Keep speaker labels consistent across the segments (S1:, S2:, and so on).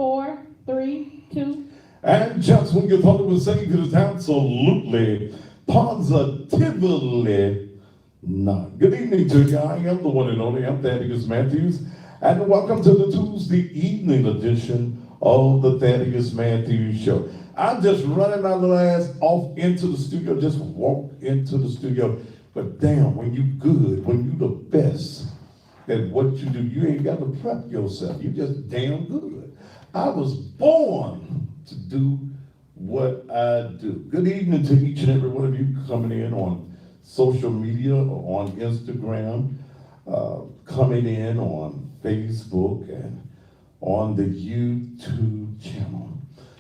S1: 4, 3, 2.
S2: And just when you thought it was safe, it is absolutely, positively not. Good evening to you. I am the one and only. I'm Thaddeus Matthews. And welcome to the Tuesday evening edition of the Thaddeus Matthews Show. I'm just running my little ass off into the studio, just walked into the studio. But damn, when you good, when you the best at what you do, you ain't got to prep yourself. You just damn good. I was born to do what I do. Good evening to each and every one of you coming in on social media or on Instagram, coming in on Facebook and on the YouTube channel.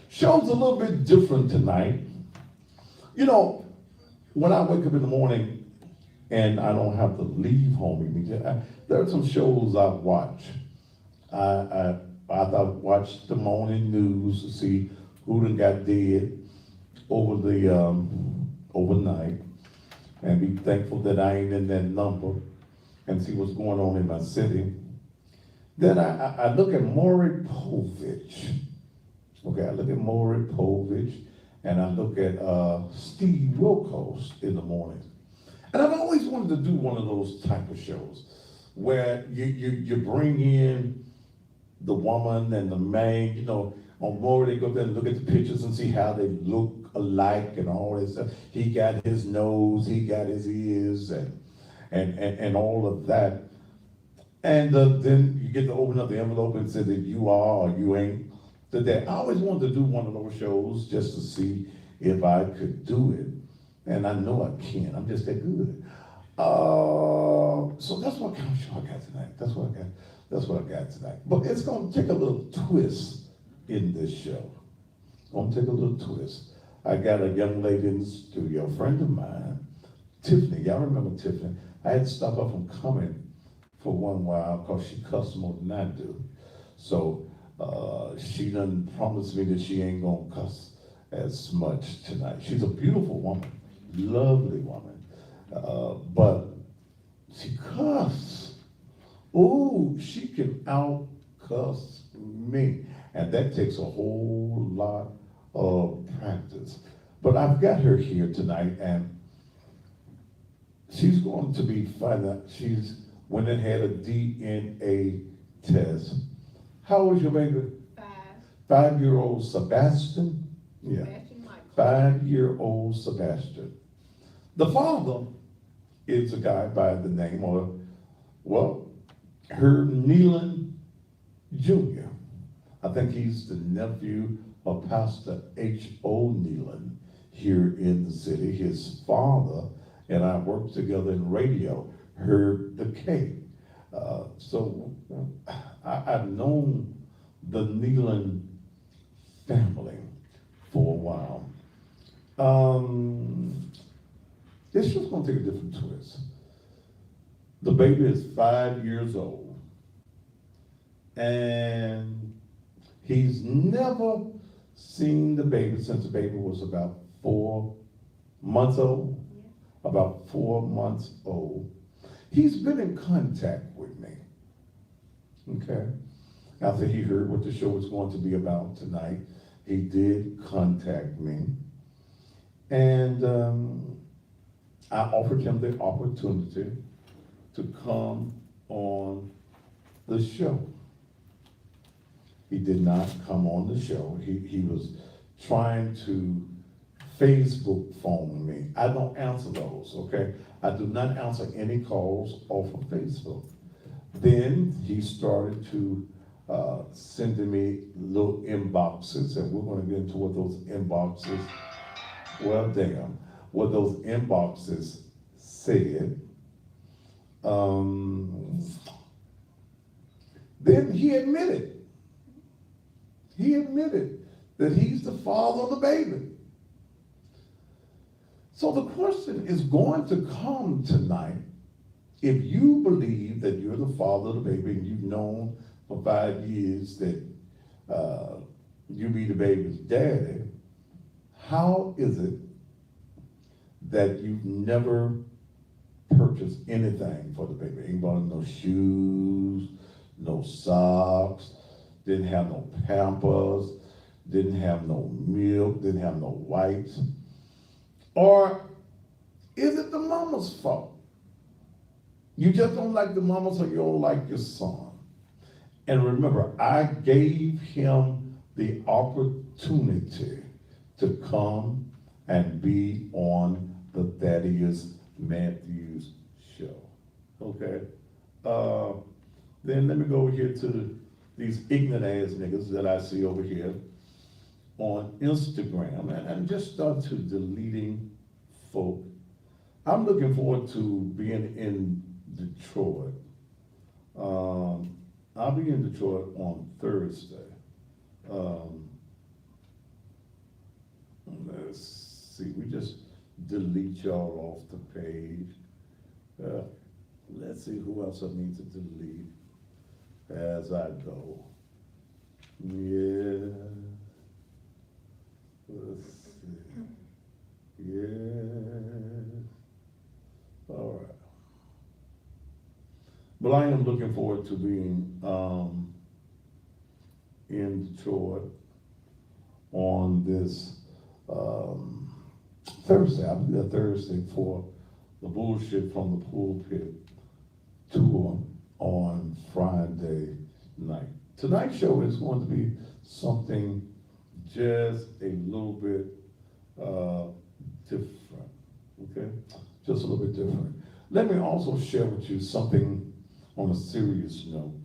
S2: Show's a little bit different tonight. You know, when I wake up in the morning and I don't have to leave home immediately, there are some shows I watch. I watch the morning news to see who done got dead over the overnight, and be thankful that I ain't in that number, and see what's going on in my city. Then I look at Maury Povich. Okay, I look at Maury Povich, and I look at Steve Wilkos in the morning. And I've always wanted to do one of those type of shows where you bring in the woman and the man, you know, on Maury, they go there and look at the pictures and see how they look alike and all that stuff. He got his nose, he got his ears, and all of that. And then you get to open up the envelope and say that you are or you ain't. That I always wanted to do one of those shows just to see if I could do it. And I know I can. I'm just that good. So that's what kind of show I got tonight. That's what I got tonight. But it's gonna take a little twist in this show. Gonna take a little twist. I got a young lady in the studio, a friend of mine, Tiffany. Y'all remember Tiffany? I had to stop her from coming for one while because she cussed more than I do. So she done promised me that she ain't gonna cuss as much tonight. She's a beautiful woman, lovely woman, but she cuss. Ooh, she can out cuss me, and that takes a whole lot of practice. But I've got her here tonight, and she's going to be finding. She's went and had a DNA test. How old is your baby?
S1: 5.
S2: 5-year-old Sebastian? Yeah. 5-year-old Sebastian. The father is a guy by the name of, Herb Nealon Jr. I think he's the nephew of Pastor H.O. Nealon here in the city. His father and I worked together in radio, Herb the K. So I've known the Nealon family for a while. This show's gonna take a different twist. The baby is 5 years old, and he's never seen the baby since the baby was about 4 months old. About 4 months old. He's been in contact with me. Okay. After he heard what the show was going to be about tonight, he did contact me. And I offered him the opportunity to come on the show. He did not come on the show. He was trying to Facebook phone me. I don't answer those, okay? I do not answer any calls off of Facebook. Then he started to sending me little inboxes, and we're gonna get into what those inboxes, what those inboxes said. Then he admitted that he's the father of the baby. So the question is going to come tonight, if you believe that you're the father of the baby and you've known for 5 years that you be the baby's daddy, how is it that you've never purchased anything for the baby? Ain't bought him no shoes, no socks, didn't have no Pampers, didn't have no milk, didn't have no wipes? Or is it the mama's fault? You just don't like the mama, so you don't like your son. And remember, I gave him the opportunity to come and be on the Thaddeus Matthews show. Okay? Then let me go over here to these ignorant ass niggas that I see over here on Instagram, and just start to deleting folk. I'm looking forward to being in Detroit. I'll be in Detroit on Thursday. Let's see, we just delete y'all off the page. Let's see who else I need to delete as I go. Yeah. Let's see. Yeah. All right. But I am looking forward to being in Detroit on this Thursday. I'll be there Thursday for the Bullshit from the Pulpit tour on Friday night. Tonight's show is going to be something just a little bit different, okay? Just a little bit different. Let me also share with you something on a serious note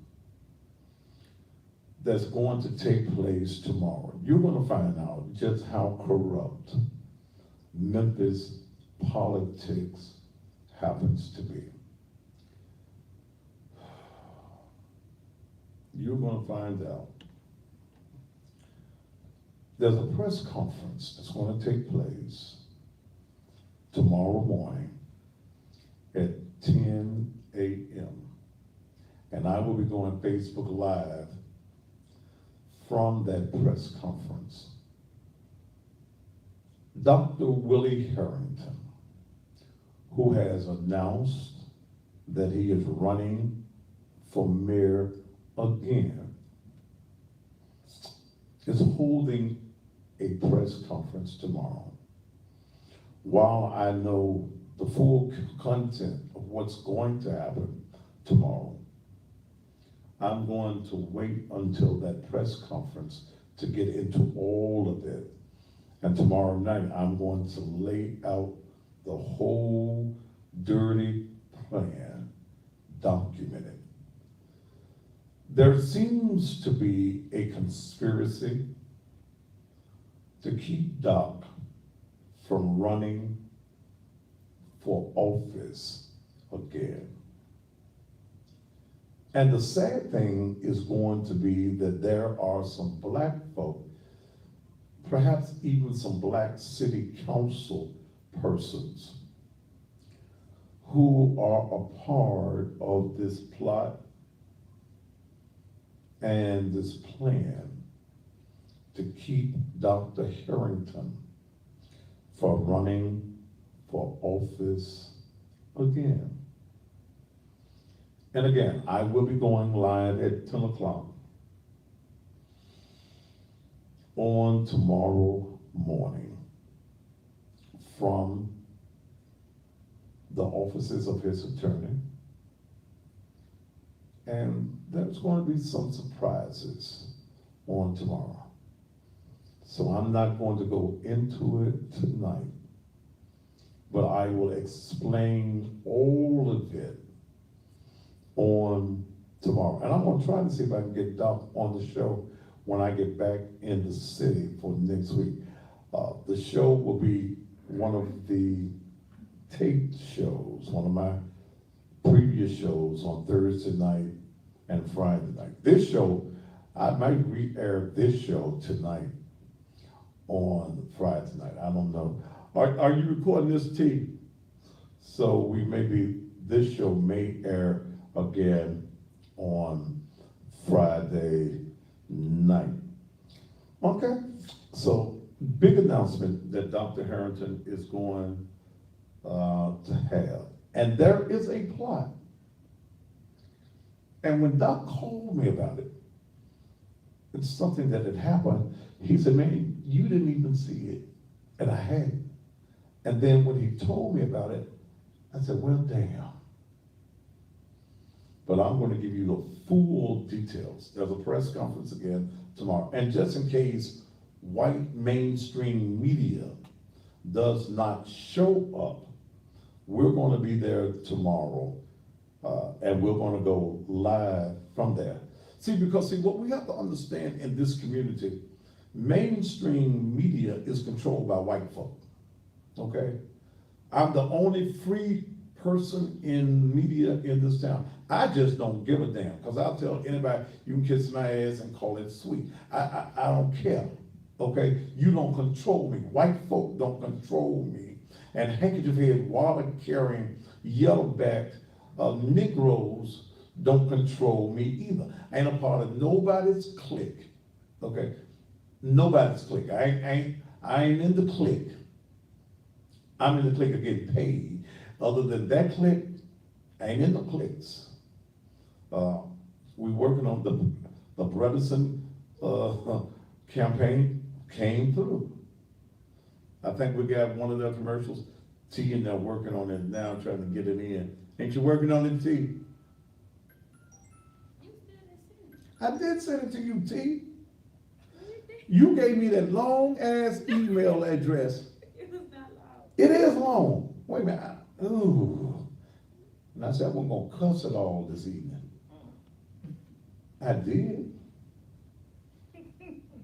S2: that's going to take place tomorrow. You're going to find out just how corrupt Memphis politics happens to be. You're going to find out. There's a press conference that's going to take place tomorrow morning at 10 a.m. And I will be going Facebook Live from that press conference. Dr. Willie Harrington, who has announced that he is running for mayor again, is holding a press conference tomorrow. While I know the full content of what's going to happen tomorrow, I'm going to wait until that press conference to get into all of it. And tomorrow night, I'm going to lay out the whole dirty plan, documented. There seems to be a conspiracy to keep Doc from running for office again. And the sad thing is going to be that there are some black folk, perhaps even some black city council persons, who are a part of this plot and this plan to keep Dr. Harrington from running for office again. And again, I will be going live at 10 o'clock on tomorrow morning from the offices of his attorney. And there's going to be some surprises on tomorrow. So I'm not going to go into it tonight, but I will explain all of it on tomorrow. And I'm going to try to see if I can get Doc on the show when I get back in the city for next week. The show will be one of the taped shows, one of my previous shows on Thursday night and Friday night. This show, I might re-air this show tonight on Friday night. I don't know. Are you recording this, T? So this show may air again on Friday night. Okay, so big announcement that Dr. Harrington is going to have. And there is a plot. And when Doc called me about it, it's something that had happened. He said, man, you didn't even see it. And I hadn't. And then when he told me about it, I said, well, damn. But I'm going to give you the full details. There's a press conference again tomorrow. And just in case white mainstream media does not show up, we're going to be there tomorrow. And we're going to go live from there. Because what we have to understand in this community, mainstream media is controlled by white folk, okay? I'm the only free person in media in this town. I just don't give a damn, because I'll tell anybody, you can kiss my ass and call it sweet. I don't care, okay? You don't control me. White folk don't control me. And handkerchief-head, wallet-carrying, yellow-backed Negroes don't control me either. I ain't a part of nobody's clique, okay? Nobody's clique. I ain't in the clique. I'm in the clique of getting paid. Other than that clique, I ain't in the cliques. We working on the Bredesen campaign came through. I think we got one of their commercials. T and they're working on it now, trying to get it in. Ain't you working on it, T? I did send it to you, T. You gave me that long ass email address.
S1: It was not long.
S2: It is long. Wait a minute. Ooh. And I said, I wasn't gonna cuss it all this evening. I did.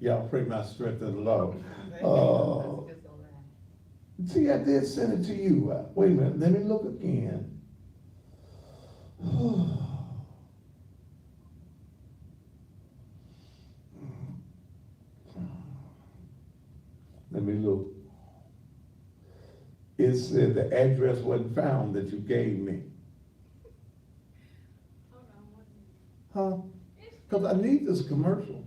S2: Y'all pray my strength in the Lord. See, I did send it to you. Wait a minute, let me look again. Let me look. It said the address wasn't found that you gave me. Huh? Because I need this commercial.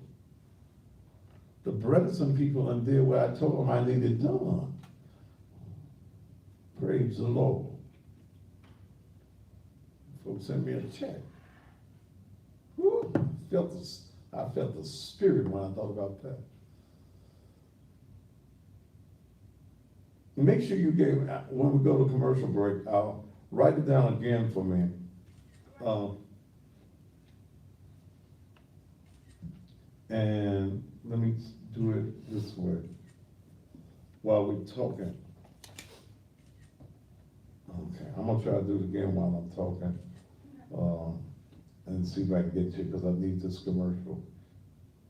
S2: The Bredesen people in there where I told them I needed done. Praise the Lord. Folks sent me a check. Woo, I felt the spirit when I thought about that. Make sure you gave, when we go to commercial break, I'll write it down again for me. And let me do it this way while we're talking. Okay, I'm gonna try to do it again while I'm talking, and see if I can get you, because I need this commercial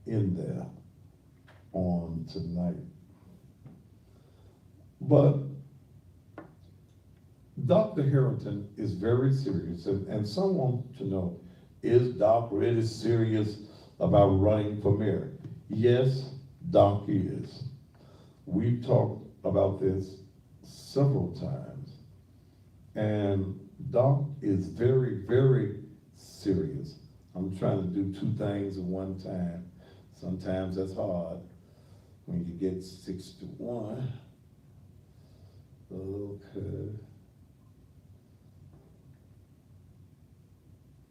S2: in there on tonight. But Dr. Harrington is very serious, and someone to know, is Doc really serious about running for mayor? Yes, Doc is. We've talked about this several times. And Doc is very, very serious. I'm trying to do two things at one time. Sometimes that's hard when you get 6 to 1. Okay.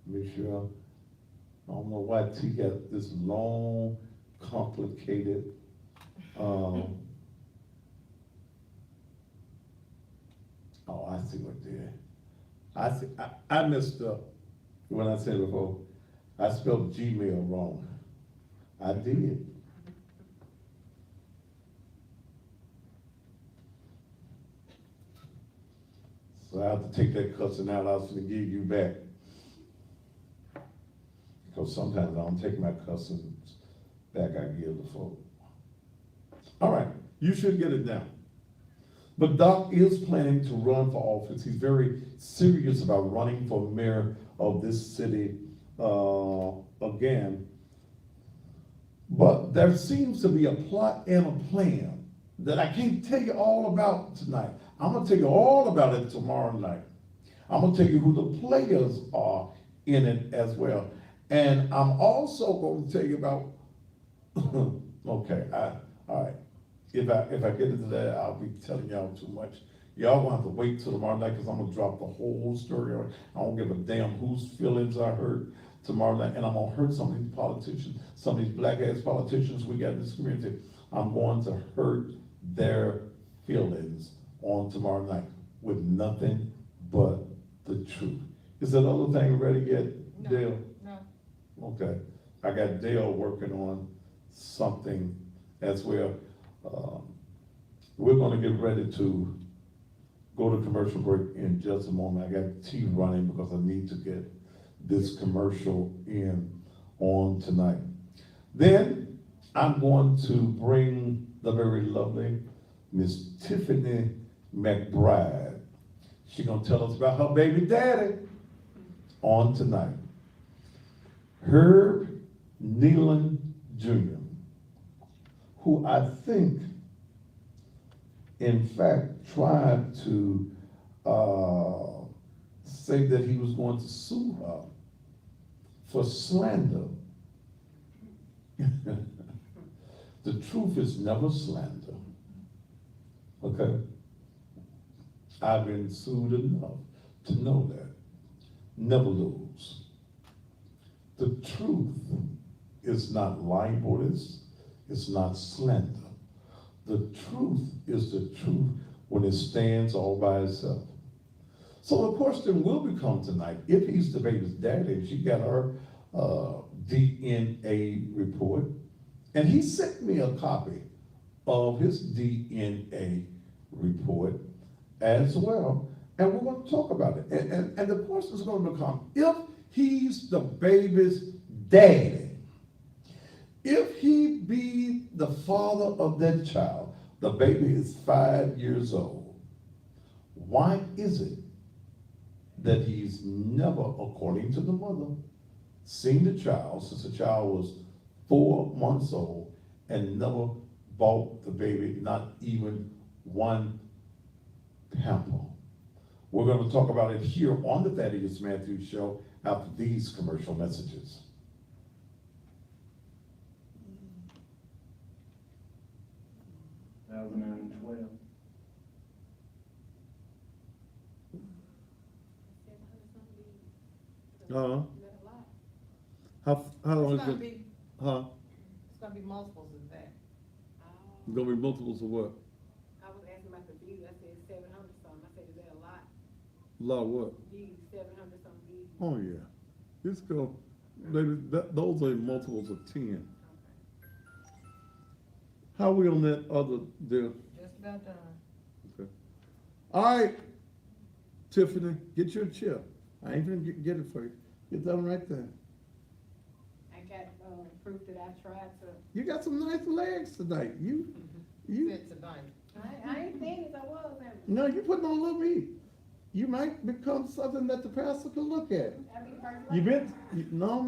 S2: Make sure, I don't know why T got this long, complicated, oh, I see what did. I messed up when I said before. I spelled Gmail wrong. I did. So I have to take that cussing out. I was going to give you back. Because sometimes I don't take my cussings back. I give the folk. All right, you should get it down. But Doc is planning to run for office. He's very serious about running for mayor of this city again. But there seems to be a plot and a plan that I can't tell you all about tonight. I'm gonna tell you all about it tomorrow night. I'm gonna tell you who the players are in it as well. And I'm also going to tell you about, okay, all right. If I get into that, I'll be telling y'all too much. Y'all gonna have to wait till tomorrow night, because I'm gonna drop the whole story. I don't give a damn whose feelings I hurt. tomorrow night, and I'm gonna hurt some of these politicians, some of these black ass politicians we got in this community. I'm going to hurt their feelings on tomorrow night with nothing but the truth. Is that other thing ready yet,
S3: No.
S2: Dale?
S3: No.
S2: Okay, I got Dale working on something as well. We're gonna get ready to go to commercial break in just a moment. I got tea running because I need to get this commercial in on tonight. Then I'm going to bring the very lovely Miss Tiffany McBride. She's gonna tell us about her baby daddy on tonight. Herb Nealon Jr., who I think, in fact, tried to say that he was going to sue her for slander. The truth is never slander. Okay? I've been sued enough to know that. Never lose. The truth is not libelous, it's not slander. The truth is the truth when it stands all by itself. So the question will become tonight, if he's the baby's daddy, she got her DNA report, and he sent me a copy of his DNA report as well, and we're going to talk about it. And the question is going to become, if he's the baby's daddy, if he be the father of that child, the baby is 5 years old, why is it that he's never, according to the mother, seen the child since the child was 4 months old and never bought the baby not even one pamper? We're going to talk about it here on the Thaddeus Matthews Show after these commercial messages.
S4: 2012.
S2: How long
S3: It's
S2: is
S3: gonna
S2: it?
S3: be,
S2: Huh?
S3: it's gonna be multiples of that.
S2: Gonna be multiples of what?
S1: I was asking about the views, I said 700 something, I said, is that a lot?
S2: Lot of what?
S1: Views, 700 something views.
S2: Oh, yeah. It's go, those are multiples of 10. How we on that other deal?
S3: Just about done.
S2: Okay. All right, Tiffany, get your chair. I ain't gonna get it for you. Get that one right there.
S1: I got, proof that I tried to,
S2: You got some nice legs tonight. You,
S3: Fit tonight.
S1: I ain't thin as I was,
S2: no, you putting on a little meat. You might become something that the pastor could look at.
S1: I mean, first.
S2: You've been, no,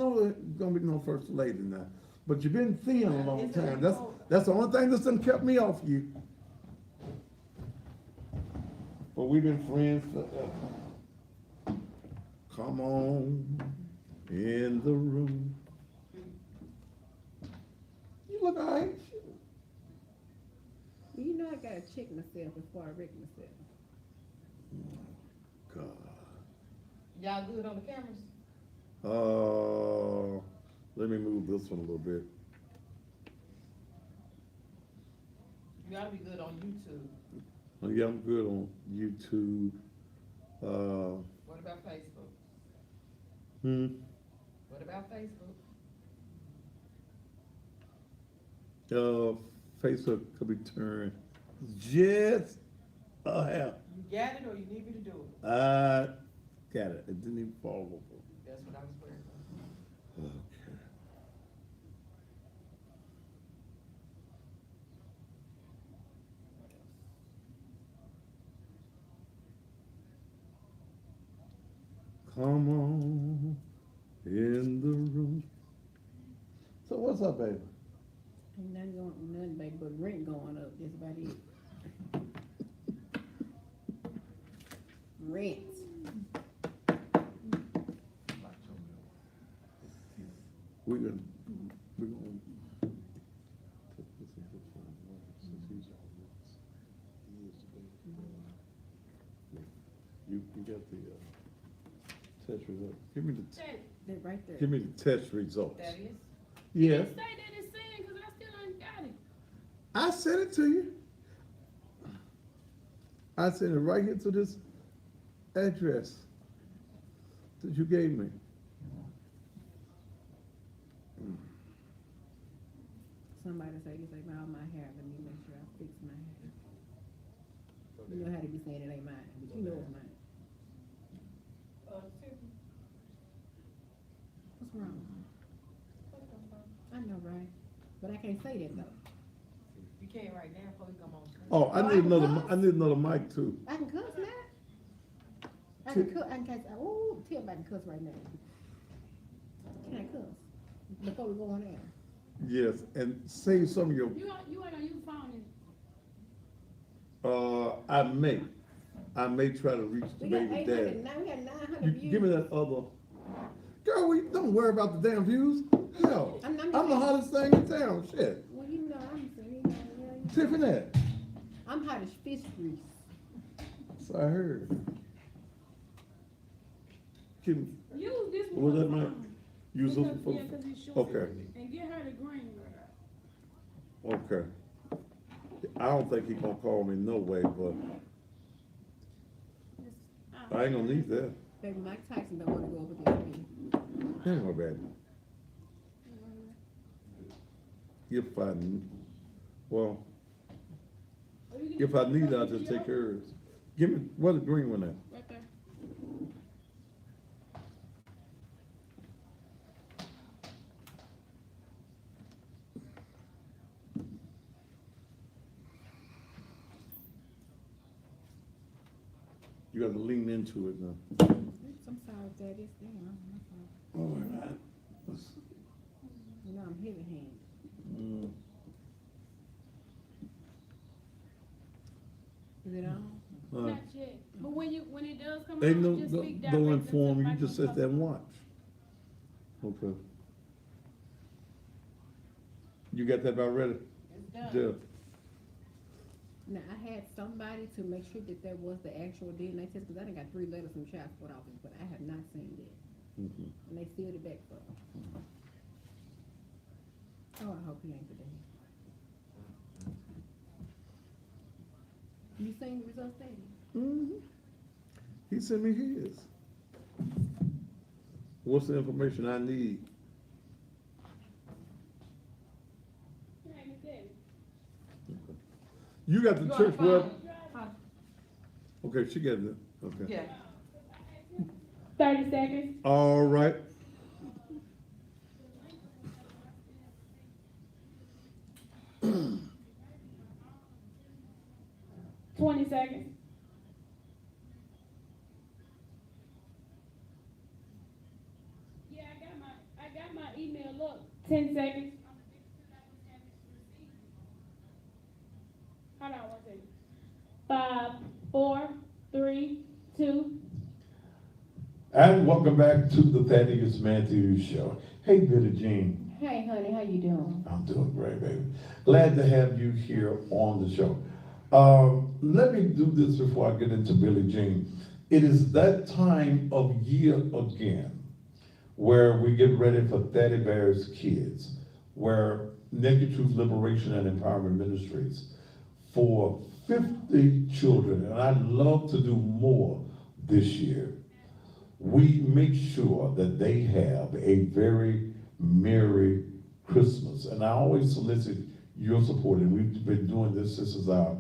S2: gonna be no first lady now, but you've been thin a long time. That's the only thing that's done kept me off you. But we've been friends forever. Come on in the room. You look all right.
S5: You know I gotta check myself before I wreck myself.
S2: God.
S3: Y'all good on the cameras?
S2: Let me move this one a little bit.
S3: You ought to be good on YouTube.
S2: Oh, yeah, I'm good on YouTube.
S3: What about Facebook? What about Facebook?
S2: Facebook could be turned just a half.
S3: You got it or you need me to do it?
S2: I got it. It didn't even fall over.
S3: That's what I was worried about.
S2: Okay. Come on in the room. So what's up, baby?
S5: Ain't nothing, baby, but rent going up, that's about it. Rent.
S2: We're gonna you got the test result. Give me the,
S5: They're right there.
S2: give me the test results.
S3: That is.
S2: Yeah,
S1: Say that it's saying, cause I still ain't got it.
S2: I sent it to you. I sent it right here to this address that you gave me.
S5: Somebody say this ain't all my hair, let me make sure I fix my hair. You know how to be saying it ain't mine, but you know it's mine. What's wrong? I know, right? But I can't say that though.
S3: You can't right now, before we come on.
S2: Oh, I
S5: Oh,
S2: need
S5: I can
S2: another,
S5: cuss?
S2: I need another mic too.
S5: I can cuss now. I can cuss, oh, tell me I can cuss right now. Can I cuss? Before we go on air.
S2: Yes, and save some of your,
S1: You ain't gonna use the phone,
S2: I may try to reach the
S5: We got
S2: baby
S5: 800,
S2: dad.
S5: now we got 900
S2: You,
S5: views.
S2: give me that other, girl, don't worry about the damn views. Hell,
S5: I'm
S2: I'm the hottest thing in town, shit.
S5: Well, you know, I'm saying,
S2: Tiffany,
S5: I'm hot as fish grease.
S2: so I heard. Can,
S1: use this
S2: was
S1: one.
S2: that my, use this one for?
S1: Yeah, cause it's short.
S2: Okay,
S1: And get her the green one.
S2: okay. I don't think he gonna call me no way, but I ain't gonna need that.
S5: Baby, Mike Tyson don't wanna go over there with me.
S2: Ain't no bad. If I, well, if I need, I'll just take hers. Give me, where's the green one at?
S1: Right there.
S2: You gotta lean into it now.
S5: Oops, I'm sorry, Daddy, it's down, my fault.
S2: Oh, wait a minute.
S5: You know, I'm heavy handed.
S2: Mm.
S5: Is it on?
S1: Not yet. But when it does come
S2: Ain't no,
S1: out, just speak
S2: don't
S1: directly to
S2: inform,
S1: the
S2: you just sit there and watch. Okay. You got that about ready?
S1: It's done.
S2: Yeah.
S5: Now, I had somebody to make sure that that was the actual DNA test, because I done got 3 letters from child support office, but I have not seen that.
S2: Mhm.
S5: And they sealed it back for me. Oh, I hope he ain't today. You seen the results, Daddy?
S2: Mhm. He sent me his. What's the information I need?
S1: Hey, Miss Debbie.
S2: You got the
S3: You on
S2: church
S3: the
S2: web?
S3: phone?
S2: Okay, she got it, okay.
S3: Yeah.
S1: 30 seconds.
S2: All right.
S1: Twenty seconds. Yeah, I got my email up. 10 seconds. Hold on 1 second. 5, 4, 3, 2.
S2: And welcome back to the Thaddeus Matthews Show. Hey, Billie Jean.
S5: Hey, honey, how you doing?
S2: I'm doing great, baby. Glad to have you here on the show. Let me do this before I get into Billie Jean. It is that time of year again where we get ready for Thaddy Bear's Kids, where Naked Truth Liberation and Empowerment Ministries for 50 children, and I'd love to do more this year. We make sure that they have a very merry Christmas. And I always solicit your support, and we've been doing this. This is our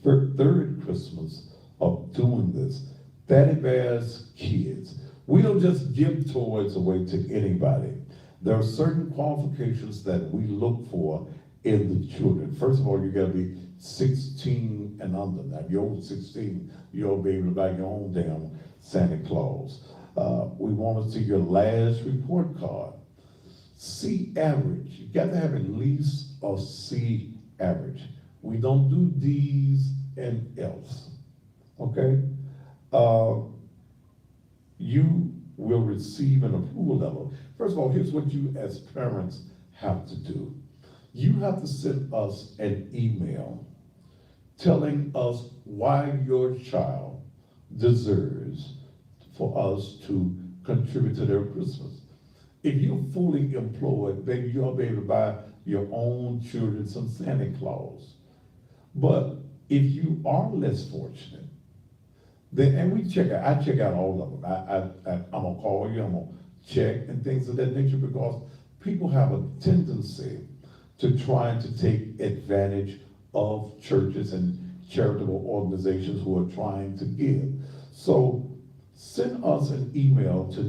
S2: third Christmas of doing this. Thaddy Bear's Kids. We don't just give toys away to anybody. There are certain qualifications that we look for in the children. First of all, you gotta be 16 and under. Now, if you're over 16, you'll be able to buy your own damn Santa Claus. We want to see your last report card. C average. You got to have at least a C average. We don't do D's and F's. Okay? You will receive an approval level. First of all, here's what you as parents have to do. You have to send us an email telling us why your child deserves for us to contribute to their Christmas. If you're fully employed, baby, you'll be able to buy your own children some Santa Claus. But if you are less fortunate, then, and I check out all of them. I'm gonna call you, I'm gonna check and things of that nature, because people have a tendency to try to take advantage of churches and charitable organizations who are trying to give. So send us an email to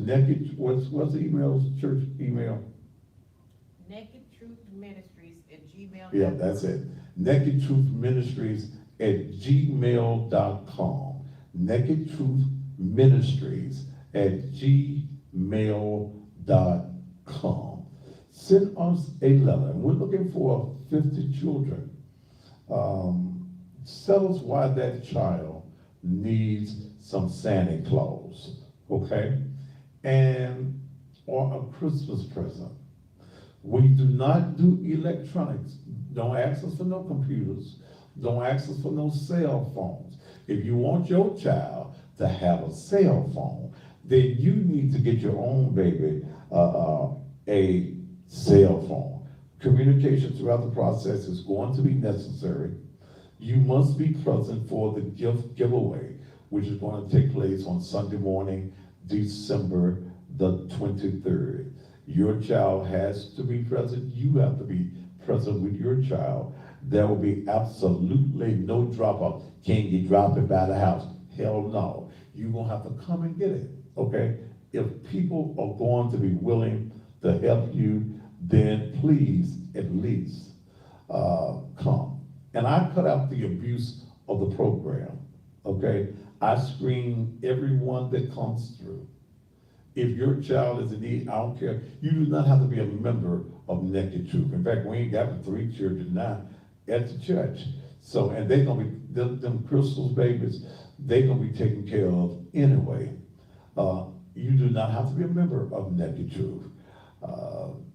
S2: what's the email, church email?
S3: NakedTruthMinistries@gmail.com.
S2: Yeah, that's it. NakedTruthMinistries@gmail.com. NakedTruthMinistries@gmail.com. Send us a letter. We're looking for 50 children. Tell us why that child needs some Santa Claus, okay? And, or a Christmas present. We do not do electronics. Don't ask us for no computers. Don't ask us for no cell phones. If you want your child to have a cell phone, then you need to get your own baby a cell phone. Communication throughout the process is going to be necessary. You must be present for the gift giveaway, which is going to take place on Sunday morning, December the 23rd. Your child has to be present. You have to be present with your child. There will be absolutely no drop-off. Can you drop it by the house? Hell no. You're going to have to come and get it, okay? If people are going to be willing to help you, then please at least come. And I cut out the abuse of the program, okay? I screen everyone that comes through. If your child is in need, I don't care. You do not have to be a member of Naked Truth. In fact, we ain't got 3 children now at the church. So, and they're gonna be, them Crystal's babies, they're gonna be taken care of anyway. You do not have to be a member of Naked Truth.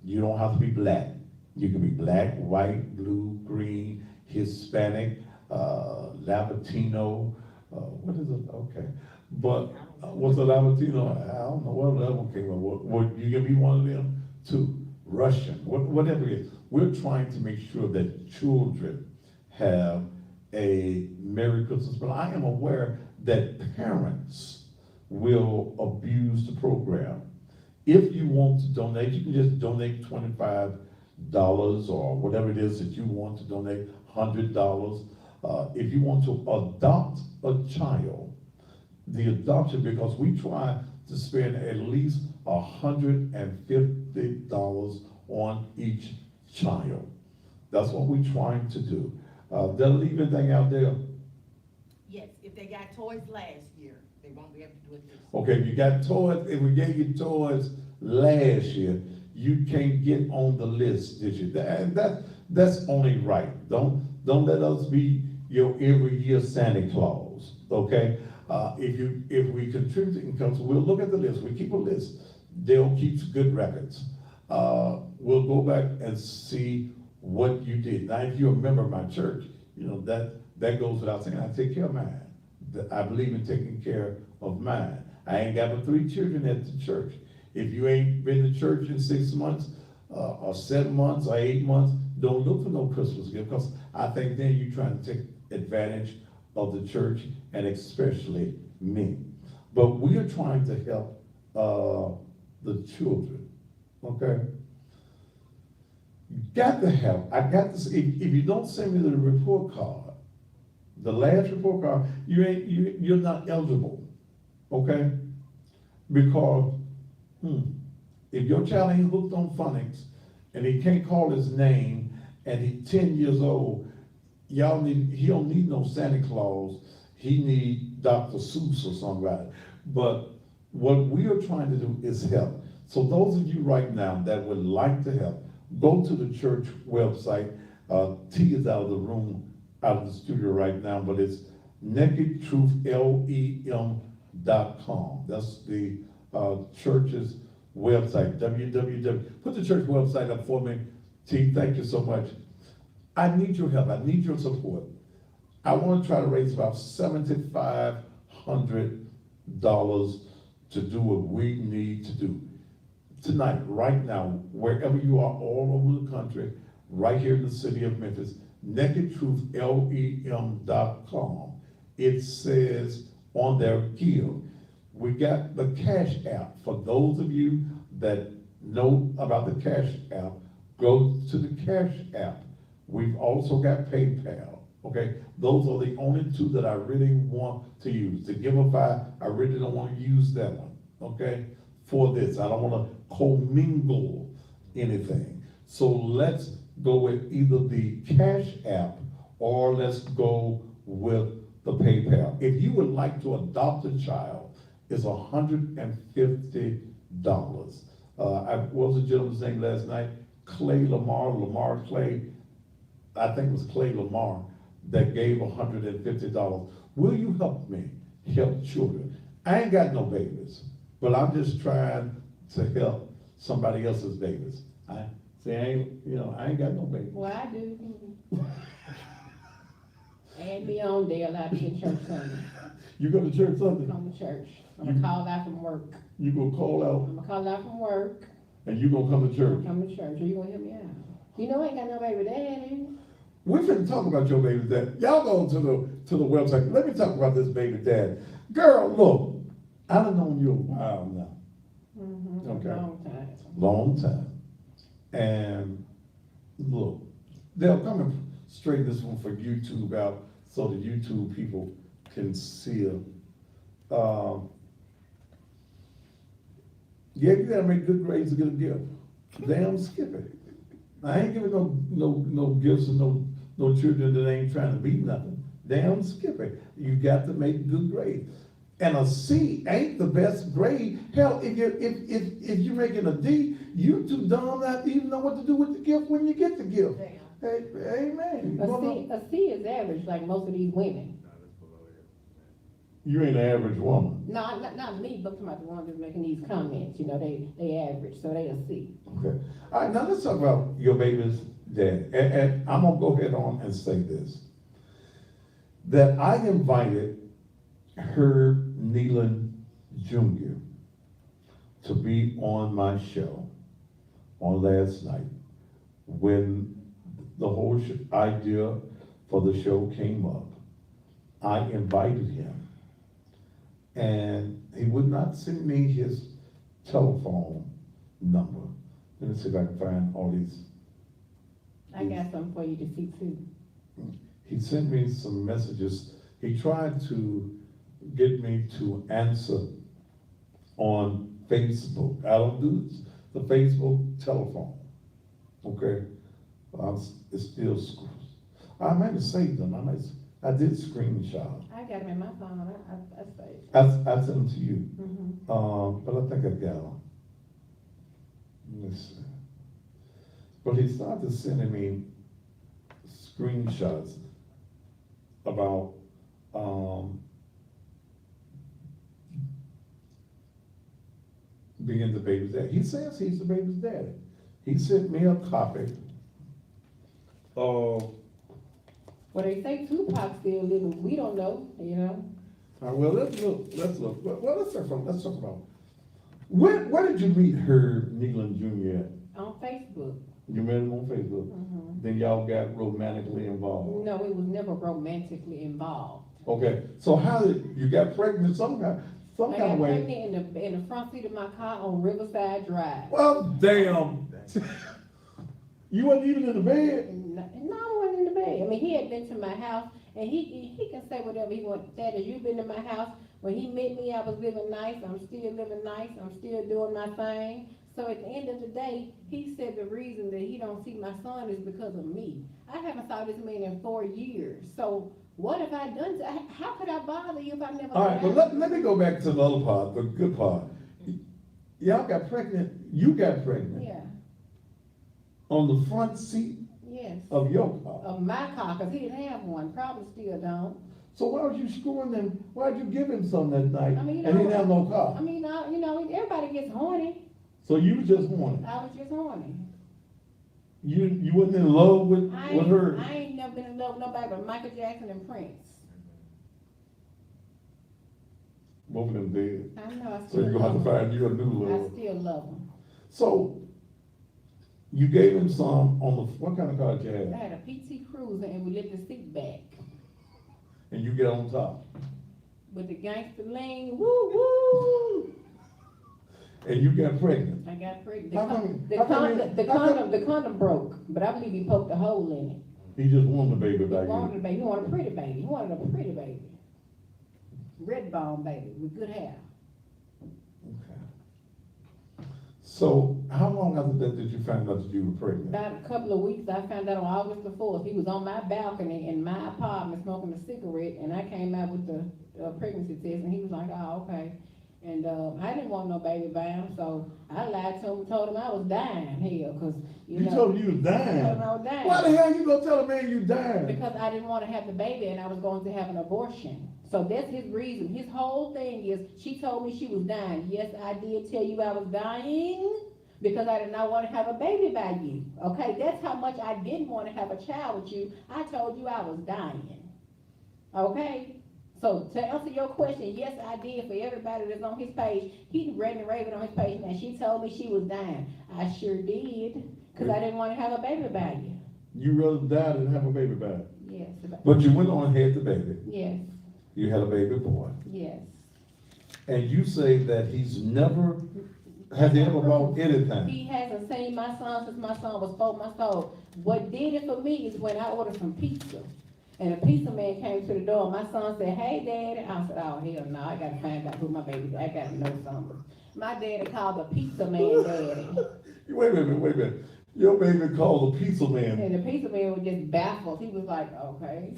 S2: You don't have to be black. You can be black, white, blue, green, Hispanic, Latino, what is it? Okay. But what's a Latino? I don't know what that one came up. What you can be one of them too. Russian, whatever it is. We're trying to make sure that children have a Merry Christmas. But I am aware that parents will abuse the program. If you want to donate, you can just donate $25 or whatever it is that you want to donate, $100. If you want to adopt a child, the adoption, because we try to spend at least $150 on each child. That's what we're trying to do. They'll leave anything out there.
S3: Yes, if they got toys last year, they won't be able to do it this year.
S2: Okay, if you got toys, if we gave you toys last year, you can't get on the list this year. And that's only right. Don't let us be your every year Santa Claus, okay? If we contribute to income, so we'll look at the list. We keep a list. Dale keeps good records. We'll go back and see what you did. Now, if you're a member of my church, you know, that goes without saying. I take care of mine. I believe in taking care of mine. I ain't got but 3 children at the church. If you ain't been to church in 6 months, or 7 months, or 8 months, don't look for no Christmas gift, because I think then you're trying to take advantage of the church, and especially me. But we are trying to help the children, okay? You got to help. I got to say, if you don't send me the report card, the last report card, you're not eligible, okay? Because if your child ain't hooked on phonics and he can't call his name and he's 10 years old, he don't need no Santa Claus. He need Dr. Seuss or somebody. But what we are trying to do is help. So those of you right now that would like to help, go to the church website. T is out of the room, out of the studio right now, but it's nakedtruth.lem.com. That's the church's website, www. Put the church website up for me. T, thank you so much. I need your help. I need your support. I want to try to raise about $7,500 to do what we need to do. Tonight, right now, wherever you are, all over the country, right here in the city of Memphis, NakedTruthLEM.com. It says on there, give. We got the Cash App. For those of you that know about the Cash App, go to the Cash App. We've also got PayPal, okay? Those are the only two that I really want to use. The Giveify, I really don't want to use that one, okay? For this, I don't want to commingle anything. So let's go with either the Cash App or let's go with the PayPal. If you would like to adopt a child, it's $150. What was the gentleman's name last night? Lamar Clay, I think it was Clay Lamar, that gave $150. Will you help me help children? I ain't got no babies, but I'm just trying to help somebody else's babies. I ain't got no babies.
S1: Well, I do. Add me on, Dale, I'll be in church Sunday.
S2: You go to church Sunday?
S1: Come to church. I'm gonna call out from work.
S2: You gonna call out
S1: I'm gonna call out from work.
S2: and you gonna come to church?
S1: Come to church. Are you gonna help me out? You know I ain't got no baby daddy.
S2: We're finna talk about your baby dad. Y'all go to the website. Let me talk about this baby dad. Girl, look, I done known you a while now.
S1: Mm-hmm.
S2: Okay.
S1: Long time.
S2: Long time. And look, they'll come and straighten this one for YouTube out so the YouTube people can see it. Yeah, you gotta make good grades to get a gift. Damn, skip it. I ain't giving no gifts to no children that ain't trying to be nothing. Damn, skip it. You got to make good grades. And a C ain't the best grade. Hell, if you're making a D, you too dumb not to even know what to do with the gift when you get the gift.
S3: Damn.
S2: Hey, amen.
S1: A C is average, like most of these women.
S2: You ain't an average woman.
S1: No, not me, but about the ones that's making these comments, you know, they average, so they a C.
S2: Okay. All right, now let's talk about your baby's dad. And I'm gonna go ahead on and say this. That I invited Herb Nealon Jr. to be on my show on last night when the whole idea for the show came up. I invited him. And he would not send me his telephone number. Let me see if I can find all these.
S1: I got something for you to see too.
S2: He sent me some messages. He tried to get me to answer on Facebook. I don't do this, the Facebook telephone. Okay? It's still, I might have saved them. I did screenshot.
S1: I got them in my phone, I saved.
S2: I sent them to you.
S1: Mm-hmm.
S2: But I think I got them. Let me see. But he started sending me screenshots about being the baby's dad. He says he's the baby's daddy. He sent me a copy of.
S1: Well, they say Tupac still living, we don't know, you know?
S2: Well, let's look. Well, let's talk about. Where did you meet Herb Nealon Jr. at?
S1: On Facebook.
S2: You met him on Facebook.
S1: Mm-hmm.
S2: Then y'all got romantically involved.
S1: No, it was never romantically involved.
S2: Okay, so how did you got pregnant some kind
S1: I
S2: of
S1: got
S2: way?
S1: pregnant in the front seat of my car on Riverside Drive.
S2: Well, damn. You wasn't even in the bed.
S1: No, I wasn't in the bed. I mean, he had been to my house, and he can say whatever he wants. That is, you've been to my house. When he met me, I was living nice. I'm still living nice. I'm still doing my thing. So at the end of the day, he said the reason that he don't see my son is because of me. I haven't saw this man in 4 years. So what have I done to, how could I bother you if I never?
S2: All right, but let me go back to the other part, the good part. Y'all got pregnant. You got pregnant.
S1: Yeah.
S2: On the front seat
S1: Yes.
S2: of your car.
S1: Of my car, because he didn't have one. Probably still don't.
S2: So why was you screwing him? Why'd you give him some that night?
S1: I mean,
S2: and he didn't have no car.
S1: I mean, everybody gets horny.
S2: So you was just horny.
S1: I was just horny.
S2: You wasn't in love with her.
S1: I ain't never been in love with nobody but Michael Jackson and Prince.
S2: Both of them dead.
S1: I know, I
S2: So
S1: still
S2: you're gonna have
S1: love
S2: to
S1: him.
S2: find you a new
S1: I
S2: love.
S1: still love him.
S2: So, you gave him some on the, what kind of car did you
S1: I
S2: have?
S1: had a PT Cruiser and we lifted the seat back
S2: And you get on top.
S1: with the gangster lean, woo, woo.
S2: And you got pregnant.
S1: I got pregnant.
S2: How come-
S1: The
S2: how come
S1: condom,
S2: you-
S1: the condom broke, but I believe he poked a hole in it.
S2: He just wanted a baby
S1: He
S2: back
S1: wanted a
S2: then.
S1: baby, he wanted a pretty baby, he wanted a pretty baby. Red bone baby with good hair.
S2: Okay. So, how long after that did you find out that you were pregnant?
S1: About a couple of weeks, I found out on August the 4th, he was on my balcony in my apartment smoking a cigarette, and I came out with the pregnancy test, and he was like, oh, okay. And, I didn't want no baby by him, so I lied to him, told him I was dying, hell, cause, you know.
S2: told him you was
S1: I told
S2: dying.
S1: him I was dying.
S2: Why the hell you gonna tell a man you dying?
S1: Because I didn't want to have the baby and I was going to have an abortion. So that's his reason. His whole thing is, she told me she was dying. Yes, I did tell you I was dying because I did not want to have a baby by you. Okay, that's how much I didn't want to have a child with you. I told you I was dying. Okay? So to answer your question, yes, I did. For everybody that's on his page, he Randy Raven on his page, and she told me she was dying. I sure did, because I didn't want to have a baby by you.
S2: You rather die than have a baby back.
S1: Yes.
S2: But you went on and had the baby.
S1: Yes.
S2: You had a baby boy.
S1: Yes.
S2: And you say that he's never, has he ever bought anything?
S1: He hasn't seen my son since my son was 4 months old. What did it for me is when I ordered some pizza. And a pizza man came to the door, and my son said, hey, Daddy. I said, oh, hell no, I gotta find out who my baby is. I gotta know something. My daddy called the pizza man daddy.
S2: Wait a minute. Your baby called the pizza man.
S1: And the pizza man was just baffled. He was like, okay.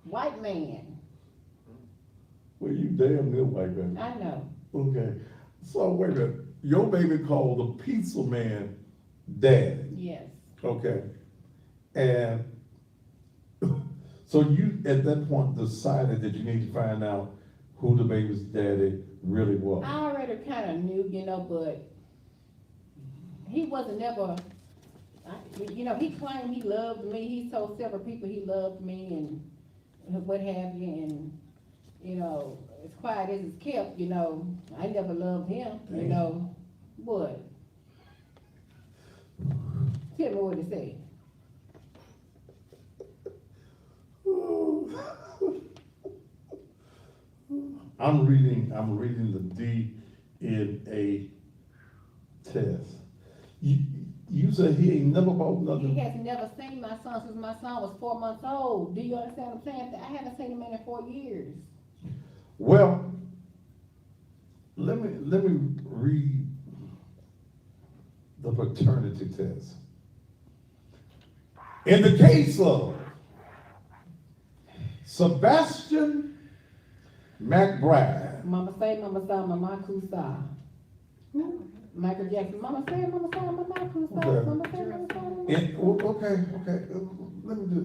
S1: White man.
S2: Well, you damn near white baby.
S1: I know.
S2: Okay. So wait a minute. Your baby called the pizza man daddy.
S1: Yes.
S2: Okay. And so you, at that point, decided that you need to find out who the baby's daddy really was.
S1: I already kind of knew, you know, but he wasn't never, you know, he claimed he loved me. He told several people he loved me and what have you. And, you know, as quiet as it's kept, you know, I never loved him, you know. What? Tell me what to say.
S2: I'm reading the DNA test. You said he ain't never bought nothing.
S1: He has never seen my son since my son was 4 months old. Do you understand what I'm saying? I haven't seen him in 4 years.
S2: Well, let me read the paternity test. In the case of Sebastian McBride,
S1: Mama say, mama sa, mama kusa. Michael Jackson, mama say, mama sa, mama kusa.
S2: Okay.
S1: Mama say, mama sa, mama
S2: okay, let me do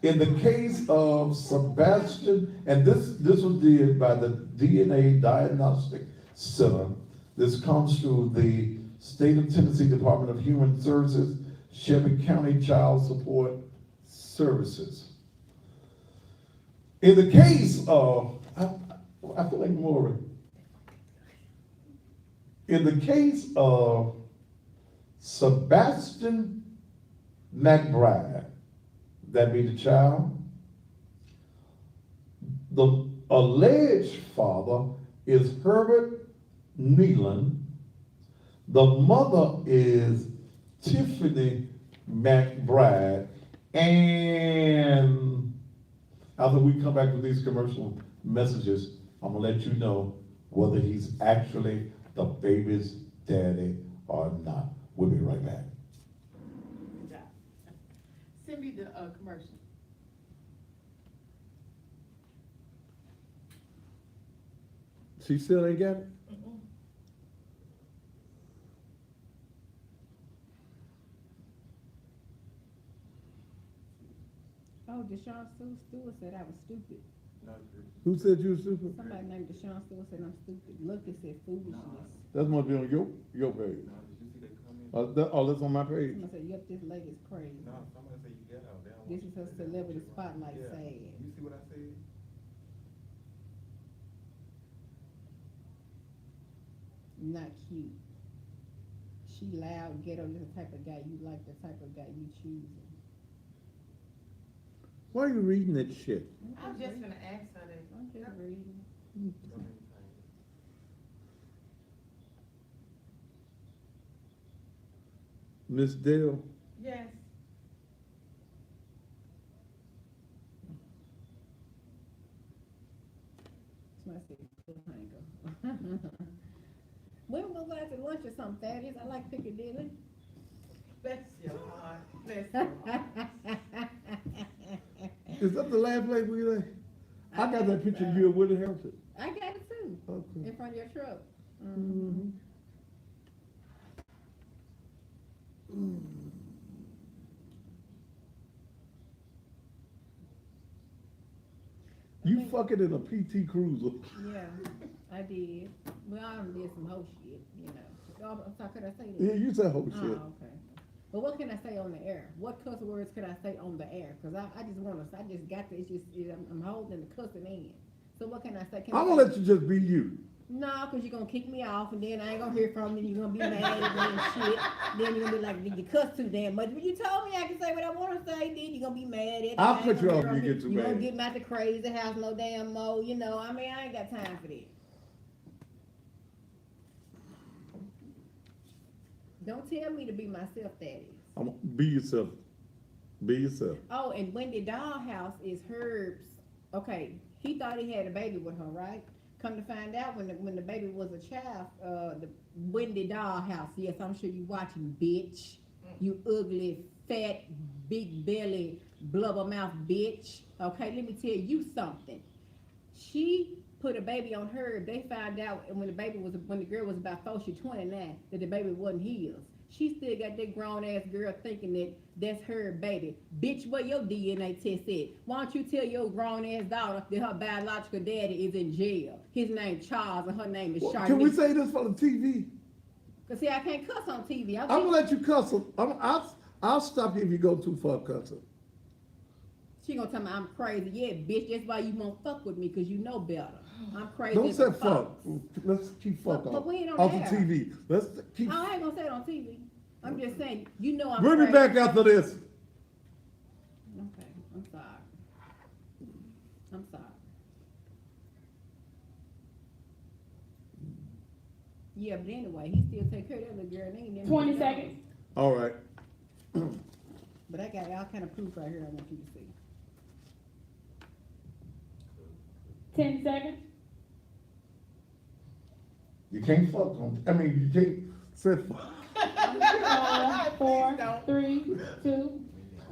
S2: it. In the case of Sebastian, and this was did by the DNA Diagnostic Center. This comes through the State of Tennessee Department of Human Services, Shelby County Child Support Services. In the case of, I feel like Maury. In the case of Sebastian McBride, that be the child, the alleged father is Herbert Nealon. The mother is Tiffany McBride. And after we come back with these commercial messages, I'm gonna let you know whether he's actually the baby's daddy or not. We'll be right back.
S3: Good job. Send me the commercial.
S2: She still ain't got it?
S5: Oh, Deshaun Stewart said I was stupid.
S2: Who said you were stupid?
S5: Somebody named Deshaun Stewart said I'm stupid. Lucky said foolishness.
S2: That must be on your page.
S4: No, did you see that comment?
S2: That's on my page.
S5: Somebody said, yep, this lady's crazy.
S4: No, somebody said you got out. They don't
S5: This
S4: want
S5: is
S4: you
S5: her
S4: to-
S5: celebrity spotlight
S4: Yeah.
S5: sad.
S4: You see what I said?
S5: not cute. She loud, ghetto, just the type of guy you like, the type of guy you choosing.
S6: Why are you reading that shit?
S3: I'm just gonna ask her that.
S5: I'm just reading.
S6: Miss Dale,
S3: Yes.
S5: Somebody said, "Cool hanger." When we'll go out to lunch or something, Thaddeus, I like Piccadilly.
S3: Bless your heart. Bless your heart.
S6: is that the last place we lay? I got that picture of you at Woody Hampton.
S5: I got it too,
S6: Okay.
S5: in front of your truck.
S6: Mhm. You fucking in a PT Cruiser.
S5: Yeah, I did. Well, I done did some whole shit, you know. Oh, I'm sorry, could I say that?
S6: Yeah, you said whole
S5: Oh,
S6: shit.
S5: okay. But what can I say on the air? What cuss words could I say on the air? Cause I just wanna, I just got to, I'm holding the cussing in. So what can I say?
S6: I'm gonna let you just be you.
S5: No, cause you're gonna kick me off and then I ain't gonna hear from you, and you're gonna be mad at me and shit. Then you're gonna be like, did you cuss too damn much? But you told me I can say what I wanna say, then you're gonna be mad at me.
S6: I'll
S5: I ain't
S6: cut you
S5: gonna
S6: off
S5: hear
S6: if you
S5: from
S6: get too
S5: You gonna
S6: mad.
S5: get me out the crazy house no damn more, you know, I mean, I ain't got time for that. Don't tell me to be myself, Daddy.
S6: Be yourself. Be yourself.
S5: Oh, and Wendy Dollhouse is Herb's. Okay, he thought he had a baby with her, right? Come to find out, when the baby was a child, the Wendy Dollhouse. Yes, I'm sure you watching, bitch. You ugly, fat, big belly, blubber mouth bitch. Okay, let me tell you something. She put a baby on her. They found out when the girl was about 4, she 29, that the baby wasn't his. She still got that grown ass girl thinking that that's her baby. Bitch, where your DNA test at? Why don't you tell your grown ass daughter that her biological daddy is in jail? His name Charles and her name is
S6: Well,
S5: Charlotte.
S6: can we say this for the TV?
S5: Cause see, I can't cuss on TV.
S6: I'm gonna let you cuss. I'll stop you if you go too far cussing.
S5: She gonna tell me I'm crazy. Yeah, bitch, that's why you won't fuck with me, cause you know better. I'm crazy.
S6: Don't
S5: as
S6: say
S5: a
S6: fuck.
S5: fox.
S6: Let's keep fuck
S5: But
S6: off.
S5: we ain't on
S6: Off
S5: air.
S6: the TV. Let's keep.
S5: Oh, I ain't gonna say it on TV. I'm just saying, you know I'm
S6: Bring me
S5: crazy.
S6: back after this.
S5: Okay, I'm sorry. I'm sorry. Yeah, but anyway, he still take care of that little girl. And they ain't never
S1: 20
S5: been done.
S1: seconds.
S6: All right.
S5: But I got all kind of proof right here I want you to see.
S1: 10 seconds.
S2: You can't fuck on, I mean, you can't.
S6: Say fuck.
S1: 4, 3, 2.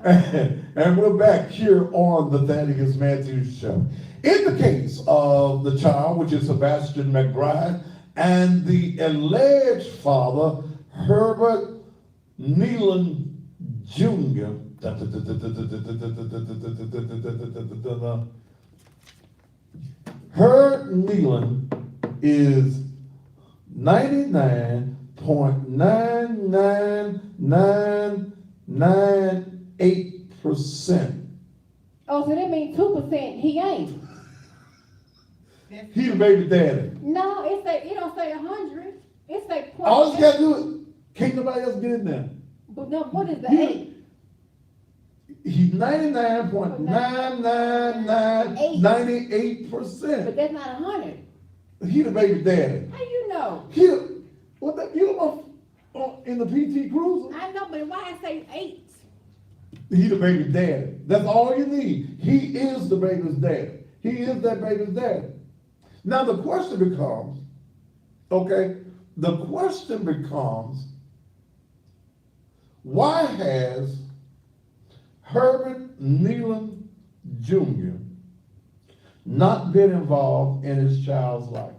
S2: And we're back here on the Thaddeus Matthews Show. In the case of the child, which is Sebastian McBride, and the alleged father, Herbert Nealon Jr. Herb Nealon is 99.99998%.
S1: Oh, so that means 2% he ain't.
S2: He the baby daddy.
S1: No, it don't say 100. It say point.
S2: All you gotta do is, can't nobody else get in there.
S1: But no, what is the
S2: He-
S1: 8?
S2: He's 99.99998%.
S1: But that's not 100.
S2: He the baby daddy.
S1: How you know?
S2: He the, what the, you know, in the PT Cruiser?
S1: I know, but why I say 8?
S2: He the baby daddy. That's all you need. He is the baby's daddy. He is that baby's daddy. Now the question becomes, why has Herbert Nealon Jr. not been involved in his child's life?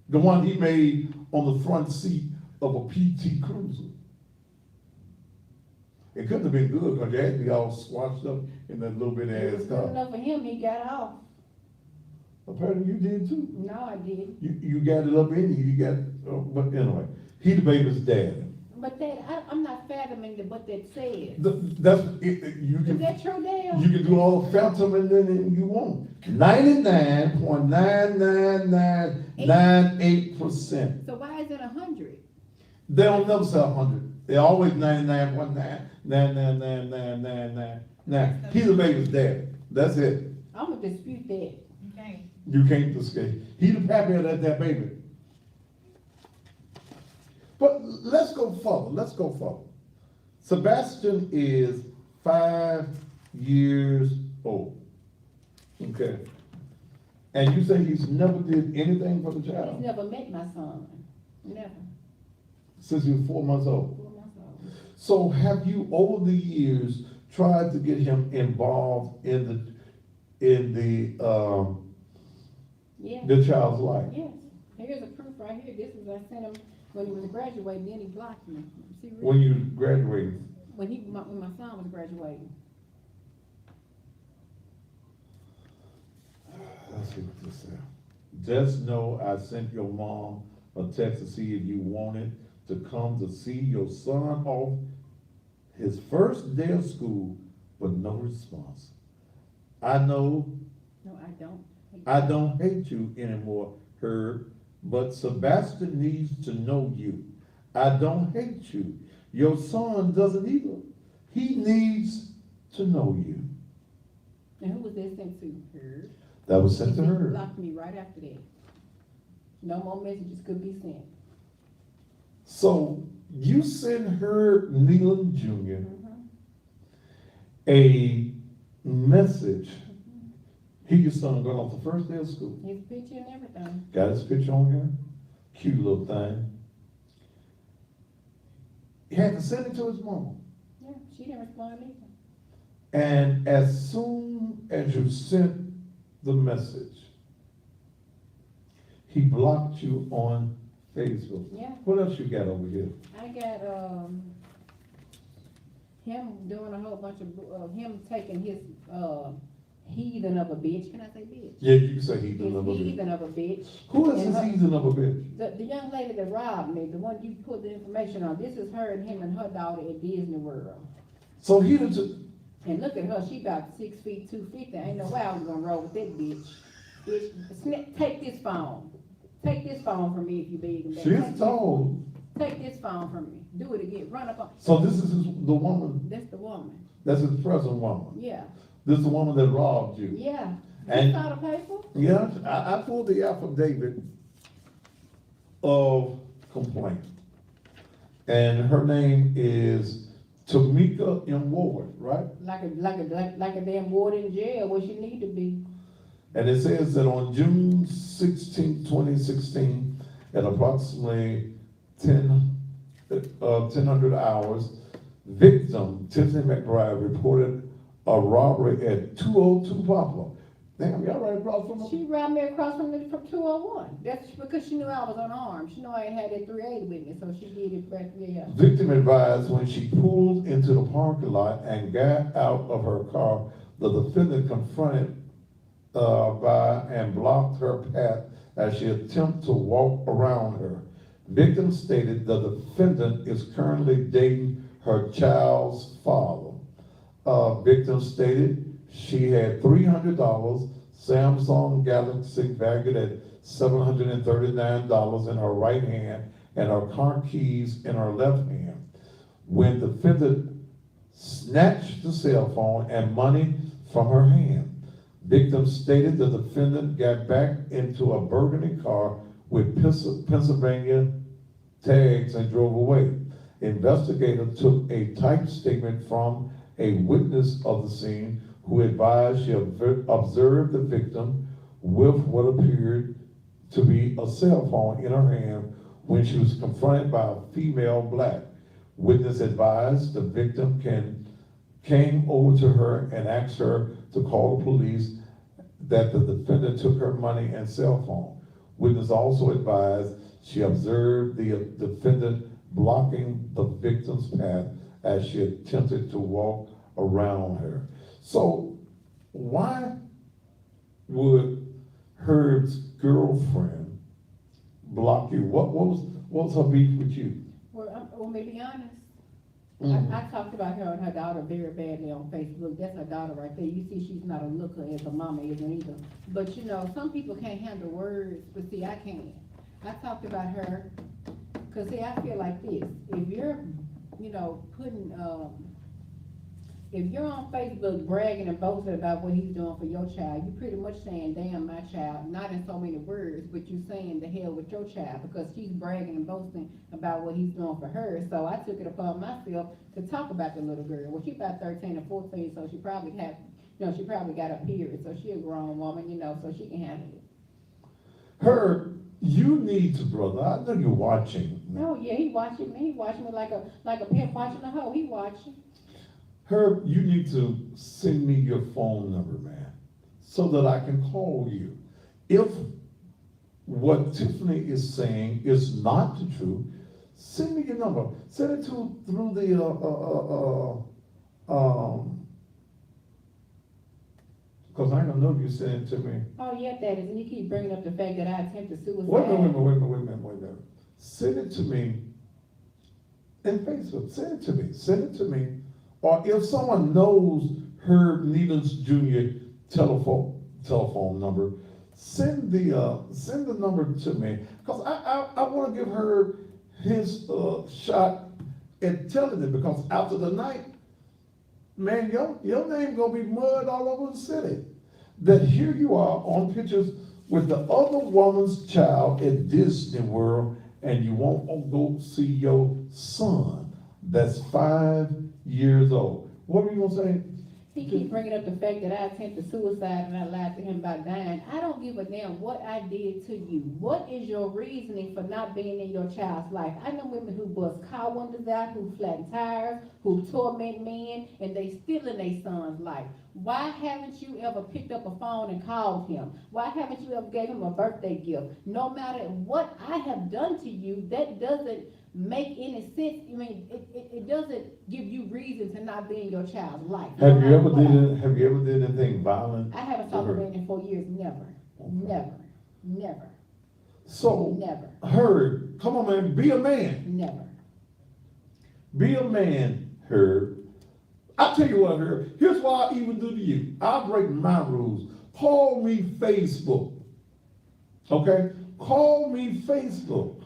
S2: The one he made on the front seat of a PT Cruiser. It couldn't have been good because they had to be all swatched up in that little bit
S1: It
S2: ass
S1: was good
S2: car.
S1: enough for him, he got off.
S2: Apparently you did too.
S1: No, I didn't.
S2: You got it up in you, but anyway, he the baby's daddy.
S1: But Dad, I'm not fat
S5: have them in the, what that says.
S2: You
S5: Is
S2: can,
S5: that true, Dale?
S2: you can do all the phantom and then you won't. 99.99998%.
S5: So why is it 100?
S2: They don't never say 100. They're always 99.9999999. He's a baby's dad. That's it.
S5: I'm gonna dispute that.
S3: Okay.
S2: You can't escape. He the pappy of that baby. But let's go further. Let's go further. Sebastian is 5 years old. Okay. And you say he's never did anything for the
S5: He's
S2: child
S5: never met my son. Never.
S2: since he was 4 months old.
S5: 4 months old.
S2: So have you, over the years, tried to get him involved in
S5: Yeah.
S2: the child's life?
S5: Yes. Here's a proof right here. This is, I sent him when he was graduating, then he blocked me. See,
S2: When you graduated?
S5: when my son was graduating.
S2: Let's see what this says. Just know I sent your mom a text to see if you wanted to come to see your son off his first day of school, but no response. I know
S5: No, I don't.
S2: I don't hate you anymore, Herb, but Sebastian needs to know you. I don't hate you. Your son doesn't either. He needs to know you.
S5: And who was that sent to? Her.
S2: That was sent to
S5: He
S2: her.
S5: blocked me right after that. No more messages could be sent.
S2: So you send Herb Nealon Jr.
S5: Mhm.
S2: a message. He your son going off the first day of school.
S5: His picture and everything.
S2: Got his picture on here. Cute little thing. He had to send it to his mom.
S5: Yeah, she didn't respond either.
S2: And as soon as you sent the message, he blocked you on Facebook.
S5: Yeah.
S2: What else you got over here?
S5: I got, him doing a whole bunch of, him taking his, heathen of a bitch. Can I say bitch?
S2: Yeah, you can say heathen
S5: His
S2: of a bitch.
S5: heathen of a bitch.
S2: Who is
S5: And
S2: this
S5: her-
S2: heathen of a bitch?
S5: The young lady that robbed me, the one you put the information on, this is her and him and her daughter at Disney World.
S2: So he done
S5: And look at her, she about 6 feet, 250, ain't no way I was gonna roll with that bitch. Bitch, take this phone. Take this phone from me if you big and bad.
S2: she's tall.
S5: Take this phone from me. Do it again, run up on,
S2: So this is the woman,
S5: that's the woman.
S2: that's his present woman.
S5: Yeah,
S2: This is the woman that robbed you.
S5: yeah.
S2: And-
S5: You saw the paper?
S2: Yeah, I pulled the affidavit of complaint. And her name is Tamika M. Ward, right?
S5: Like a damn ward in jail where she need to be.
S2: And it says that on June 16, 2016, at approximately 1000 hours, victim Tiffany McBride reported a robbery at 202 Poplar. Damn, y'all right across from them?
S5: She robbed me across from 201. That's because she knew I was unarmed. She knew I ain't had that 380 with me, so she did it back there.
S2: Victim advised when she pulled into the parking lot and got out of her car, the defendant confronted by and blocked her path as she attempted to walk around her. Victim stated the defendant is currently dating her child's father. Victim stated she had $300 Samsung Galaxy valued at $739 in her right hand and her car keys in her left hand. When the defendant snatched the cell phone and money from her hand, victim stated the defendant got back into a burgundy car with Pennsylvania tags and drove away. Investigator took a typed statement from a witness of the scene who advised she observed the victim with what appeared to be a cell phone in her hand when she was confronted by a female black. Witness advised the victim came over to her and asked her to call the police that the defendant took her money and cell phone. Witness also advised she observed the defendant blocking the victim's path as she attempted to walk around her. So why would Herb's girlfriend block you? What was her beef with you?
S5: Well, I'm gonna be honest.
S2: Mhm.
S1: I talked about her and her daughter very badly on Facebook. That's her daughter right there. You see, she's not a looker as her mama isn't either. But you know, some people can't handle words, but see, I can. I talked about her, cause see, I feel like this. If you're, you know, if you're on Facebook bragging and boasting about what he's doing for your child, you're pretty much saying, damn, my child, not in so many words, but you're saying the hell with your child, because she's bragging and boasting about what he's doing for her. So I took it upon myself to talk about the little girl. Well, she's about 13 or 14, so she probably she probably got a period, so she a grown woman, you know, so she can handle it.
S2: You need to, brother, I know you're watching.
S1: Oh, yeah, he watching me. He watching me like a pimp watching a hoe. He watching.
S2: Herb, you need to send me your phone number, man, so that I can call you. If what Tiffany is saying is not the truth, send me your number. Send it through the, because I don't know if you send it to me.
S1: Oh, yeah, that is, and you keep bringing up the fact that I attempted suicide.
S2: Wait a minute. Send it to me in Facebook. Send it to me. Or if someone knows Herb Needles Jr. telephone number, send the number to me. Because I want to give her his shot at telling it, because after the night, man, your name gonna be mud all over the city. That here you are on pictures with the other woman's child at Disney World, and you won't go see your son that's 5 years old. What were you gonna say?
S1: He keep bringing up the fact that I attempted suicide and I lied to him about dying. I don't give a damn what I did to you. What is your reasoning for not being in your child's life? I know women who bust car windows out, who flatten tires, who torment men, and they still in their son's life. Why haven't you ever picked up a phone and called him? Why haven't you ever gave him a birthday gift? No matter what I have done to you, that doesn't make any sense. I mean, it doesn't give you reason to not be in your child's life.
S2: Have you ever did anything violent?
S1: I haven't talked to her in 4 years. Never.
S2: So,
S1: Never.
S2: Herb, come on, man, be a man.
S1: Never.
S2: Be a man, Herb. I tell you what, Herb, here's what I even do to you. I'll break my rules. Call me Facebook. Okay? Call me Facebook.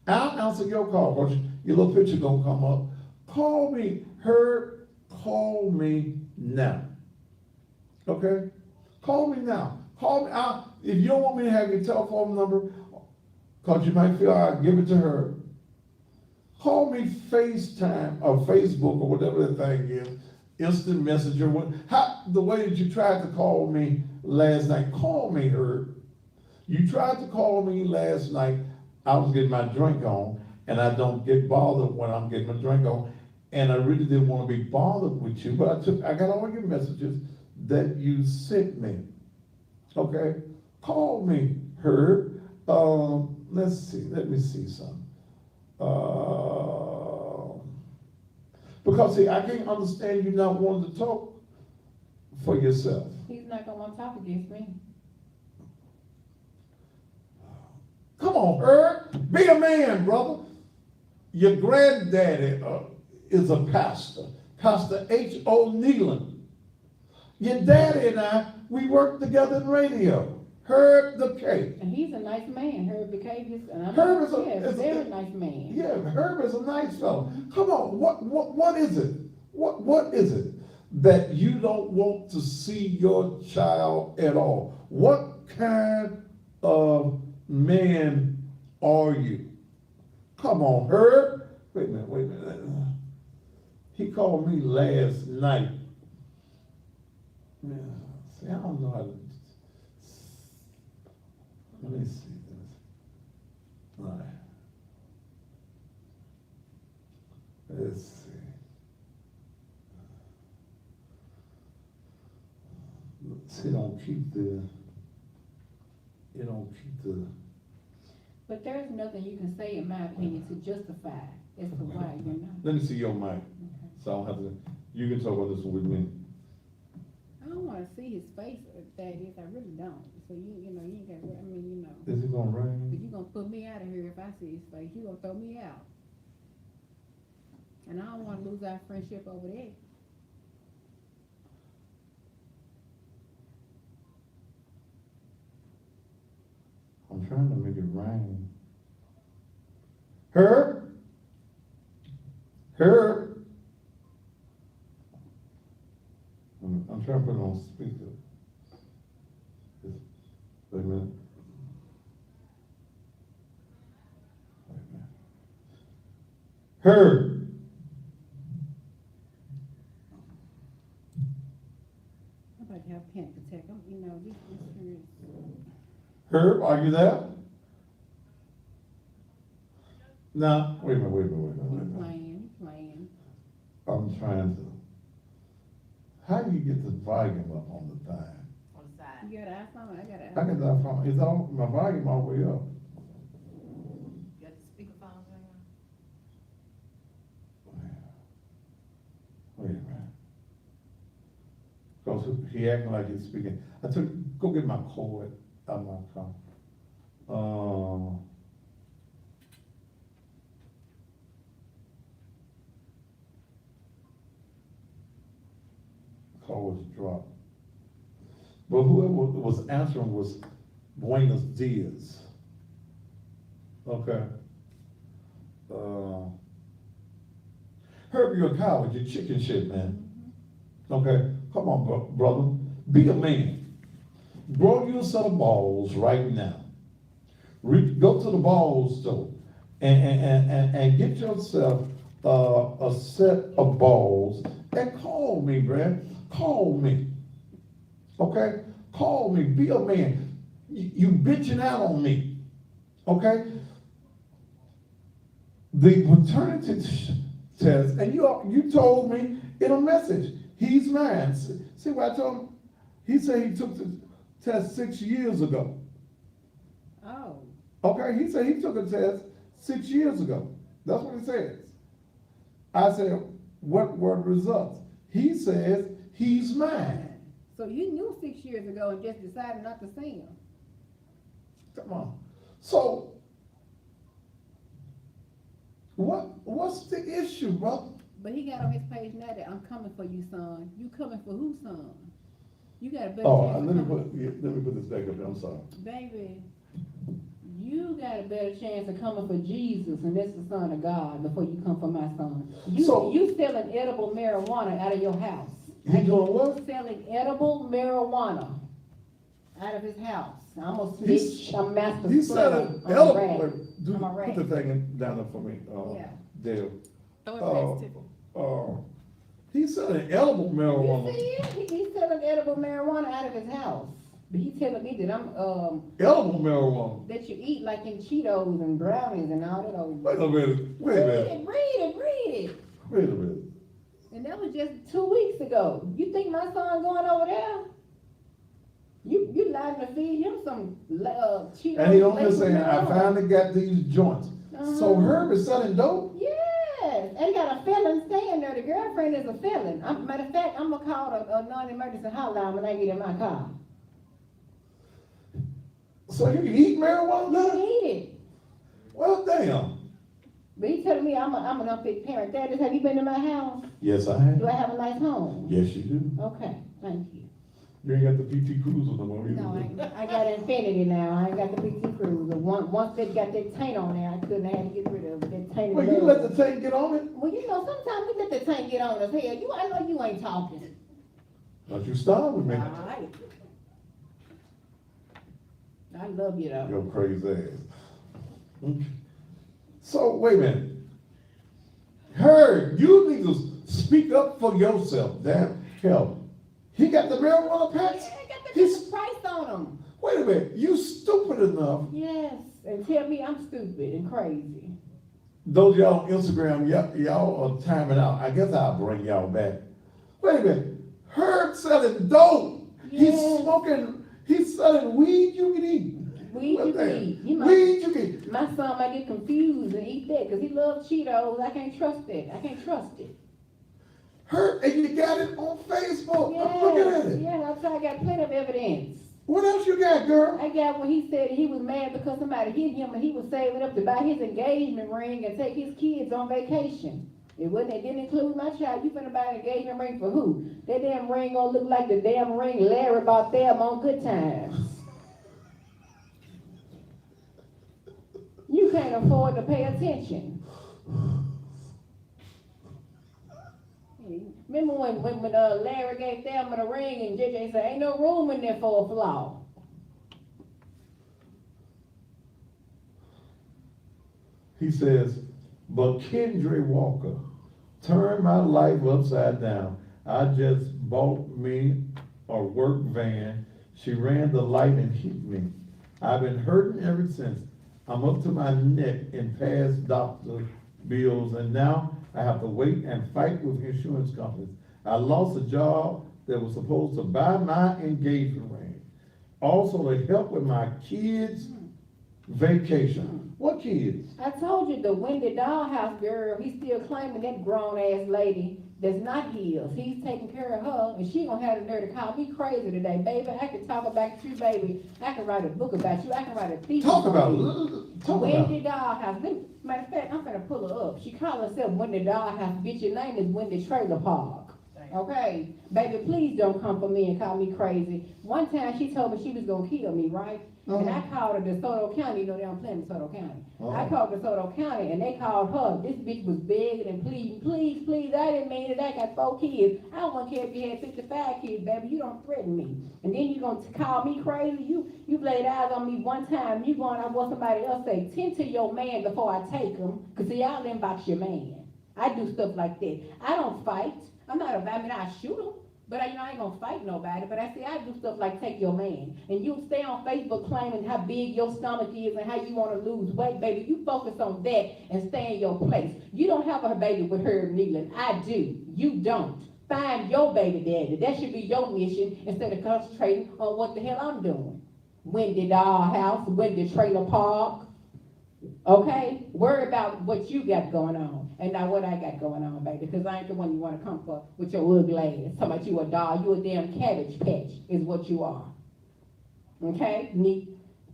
S2: I'll answer your call, because your little picture gonna come up. Call me, Herb, call me now. Okay? Call me now. Call me out. If you don't want me to have your telephone number, because you might feel I'll give it to her, call me FaceTime or Facebook or whatever the thing is, instant messenger. The way that you tried to call me last night, call me, Herb. You tried to call me last night. I was getting my drink on, and I don't get bothered when I'm getting my drink on, and I really didn't want to be bothered with you, but I got all your messages that you sent me. Okay? Call me, Herb. Let's see, let me see something. Because see, I can't understand you not wanting to talk for yourself.
S1: He's not gonna want to talk against me.
S2: Come on, Herb, be a man, brother. Your granddaddy is a pastor, Pastor H.O. Nealon. Your daddy and I, we worked together in radio. Herb the K.
S1: And he's a nice man, Herb Becavius, and I'm
S2: Herb is
S1: a very nice man.
S2: Yeah, Herb is a nice fellow. Come on, what is it? What is it that you don't want to see your child at all? What kind of man are you? Come on, Herb. Wait a minute. He called me last night. Yeah, see, I don't know how to. Let me see this. All right. Let's see. It don't keep the.
S1: But there's nothing you can say, in my opinion, to justify as to why you're not.
S2: Let me see your mic.
S1: Okay.
S2: So I don't have to. You can talk about this with me.
S5: I don't wanna see his face, Thaddeus, I really don't. So you ain't got,
S2: Is it gonna
S5: but
S2: rain?
S5: you gonna put me out of here if I see his face, you gonna throw me out. And I don't wanna lose our friendship over that.
S2: I'm trying to make it rain. Herb? Herb? I'm trying to put it on speaker. Wait a minute. Wait a minute. Herb?
S5: I'm about to have a panic attack. This is.
S2: Herb, are you there? No, wait a minute.
S5: You playing.
S2: I'm trying to. How do you get the volume up on the thing?
S3: On the side.
S5: You got an iPhone? I got an
S2: I
S5: iPhone.
S2: can that phone. It's all my volume all the way up.
S3: You got the speakerphone going on?
S2: Wait a minute. Cause he acting like he's speaking. Go get my cord out of my car. Call was dropped. But whoever was answering was Buenos Dias. Okay. Herb, you're a coward, you're chicken shit, man. Okay, come on, brother. Be a man. Grow you a set of balls right now. Go to the ball store and get yourself a set of balls and call me, bruh. Call me. Okay? Call me. Be a man. You bitching out on me. Okay? The paternity test, and you told me in a message, he's mine. See what I told him? He said he took the test 6 years ago.
S5: Oh.
S2: Okay, he said he took a test 6 years ago. That's what he says. I said, what were the results? He says he's mine.
S5: So you knew 6 years ago and just decided not to see him.
S2: Come on. So, what's the issue, bro?
S5: But he got on his page now that I'm coming for you, son. You coming for who, son? You got a better
S2: Oh,
S5: chance.
S2: let me put this back up there. I'm sorry.
S1: Baby, you got a better chance of coming for Jesus, and that's the Son of God, before you come for my son. You selling edible marijuana out of your house.
S2: He doing what?
S1: Selling edible marijuana out of his house. I'm a
S2: He's-
S1: snitch, I'm master
S2: He
S1: slave,
S2: said,
S1: I'm a rat. I'm a
S2: put
S1: rat.
S2: the thing down there for me,
S5: Yeah.
S2: Dale.
S3: Throw it
S2: Uh,
S3: past Tiffany.
S2: He said an edible marijuana.
S1: He's selling edible marijuana out of his house. But he's telling me that I'm,
S2: Edible marijuana.
S1: that you eat like in Cheetos and brownies and all that old.
S2: Wait a minute.
S1: Read it. And that was just 2 weeks ago. You think my son going over there? You lying to feed him some Cheetos.
S2: And he only
S1: laced with
S2: saying, I
S1: marijuana.
S2: finally got these joints. So Herb is selling dope?
S1: Yes, and got a felon staying there. The girlfriend is a felon. Matter of fact, I'm gonna call a non-emergency hotline when I get in my car.
S2: So you can eat marijuana
S1: You
S2: now?
S1: can eat it.
S2: Well, damn.
S1: But he telling me I'm an unfit parent. Dad, have you been to my house?
S2: Yes, I
S1: Do
S2: have.
S1: I have a nice home?
S2: Yes, you do.
S1: Okay, thank you.
S2: You ain't got the PT Cruiser no more either.
S1: No, I got Infinity now. I ain't got the PT Cruiser. Once they got that taint on there, I couldn't. I had to get rid of it. That taint.
S2: Well, you let the tank get on it?
S1: Well, you know, sometimes we let the taint get on us. Hell, I know you ain't talking.
S2: Don't you start with me.
S1: All right. I love you though.
S2: Your crazy ass. Okay. So, wait a minute. Herb, you need to speak up for yourself. Damn hell. He got the marijuana packs?
S1: I got the
S2: He's-
S1: different price on them.
S2: Wait a minute. You stupid enough.
S1: Yes, and tell me I'm stupid and crazy.
S2: Those y'all on Instagram, y'all are timing out. I guess I'll bring y'all back. Wait a minute. Herb selling dope.
S1: Yes.
S2: He's selling weed you can eat.
S1: Weed
S2: What
S1: you
S2: the-
S1: can eat.
S2: Weed you can eat.
S1: My son might get confused and eat that because he loves Cheetos. I can't trust that. I can't trust it.
S2: Herb, and you got it on Facebook. I'm looking at it.
S1: Yeah, I got plenty of evidence.
S2: What else you got, girl?
S1: I got when he said he was mad because somebody hit him and he was saving up to buy his engagement ring and take his kids on vacation. It wasn't, it didn't include my child. You finna buy an engagement ring for who? That damn ring gonna look like the damn ring Larry bought them on Good Times. You can't afford to pay attention. Remember when Larry gave Thelma the ring and JJ said, ain't no room in there for a flaw.
S2: He says, but Kendra Walker turned my life upside down. I just bought me a work van. She ran the light and hit me. I've been hurting ever since. I'm up to my neck in past doctor bills, and now I have to wait and fight with insurance companies. I lost a job that was supposed to buy my engagement ring. Also to help with my kids' vacation. What kids?
S1: I told you the Wendy Dollhouse girl, he's still claiming that grown ass lady that's not his. He's taking care of her, and she gonna have the nerve to call me crazy today. Baby, I can talk about you, baby. I can write a book about you. I can write a thesis
S2: Talk about
S1: on
S2: it.
S1: you.
S2: Talk about
S1: Wendy
S2: it.
S1: Dollhouse. Matter of fact, I'm gonna pull her up. She call herself Wendy Dollhouse. Bitch, your name is Wendy Trailer Park. Okay? Baby, please don't come for me and call me crazy. One time she told me she was gonna kill me, right? And I called her DeSoto County. You know they don't play in DeSoto County. I called DeSoto County and they called her. This bitch was begging and pleading, please, please, I didn't mean it. I got 4 kids. I don't care if you had 55 kids, baby. You don't threaten me. And then you gonna call me crazy? You laid eyes on me one time. You going out what somebody else say. Tend to your man before I take him. Cause see, I'll inbox your man. I do stuff like that. I don't fight. I shoot him. But I ain't gonna fight nobody. But I say I do stuff like take your man. And you stay on Facebook claiming how big your stomach is and how you wanna lose weight, baby. You focus on that and stay in your place. You don't have a baby with Herb Nealon. I do. You don't. Find your baby daddy. That should be your mission instead of concentrating on what the hell I'm doing. Wendy Dollhouse, Wendy Trailer Park. Okay? Worry about what you got going on and not what I got going on, baby, because I ain't the one you want to come for with your ugly ass. Talking about you a doll, you a damn cabbage patch is what you are. Okay?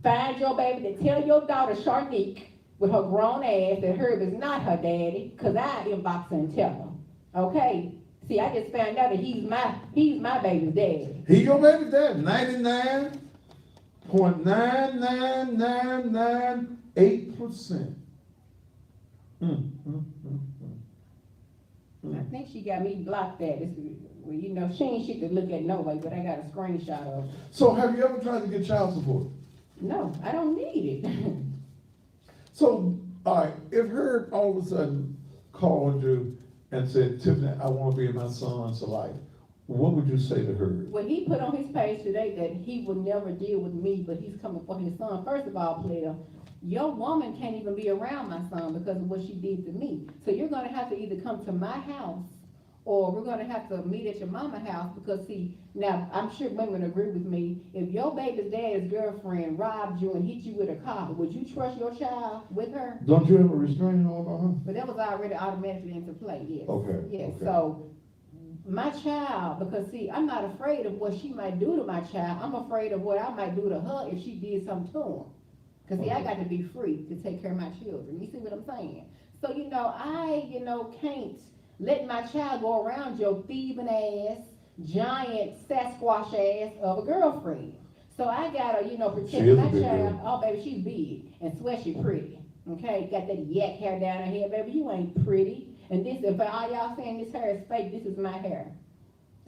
S1: Find your baby to tell your daughter Sharnique with her grown ass that Herb is not her daddy, because I inbox her and tell her. Okay? See, I just found out that he's my baby's daddy.
S2: He your baby daddy, 99.99998%.
S1: I think she got me blocked that. Well, she ain't shit to look at no way, but I got a screenshot of it.
S2: So have you ever tried to get child support?
S1: No, I don't need it.
S2: So, all right, if Herb all of a sudden called you and said, Tiffany, I want to be in my son's life, what would you say to Herb?
S1: Well, he put on his page today that he would never deal with me, but he's coming for his son. First of all, player, your woman can't even be around my son because of what she did to me. So you're going to have to either come to my house or we're going to have to meet at your mama's house because, see, now, I'm sure women agree with me. If your baby's dad's girlfriend robbed you and hit you with a car, would you trust your child with her?
S2: Don't you have a restraining order on her?
S1: But that was already automatically into play, yes.
S2: Okay.
S1: Yes,
S2: okay.
S1: so my child, because see, I'm not afraid of what she might do to my child. I'm afraid of what I might do to her if she did something to him. Because see, I got to be free to take care of my children. You see what I'm saying? So, I can't let my child go around your thieving ass, giant Sasquatch ass of a girlfriend. So I gotta, protect my child. Oh, baby, she's big and swear she pretty. Okay, got that yak hair down her head, baby. You ain't pretty. And this, if all y'all saying this hair is fake, this is my hair.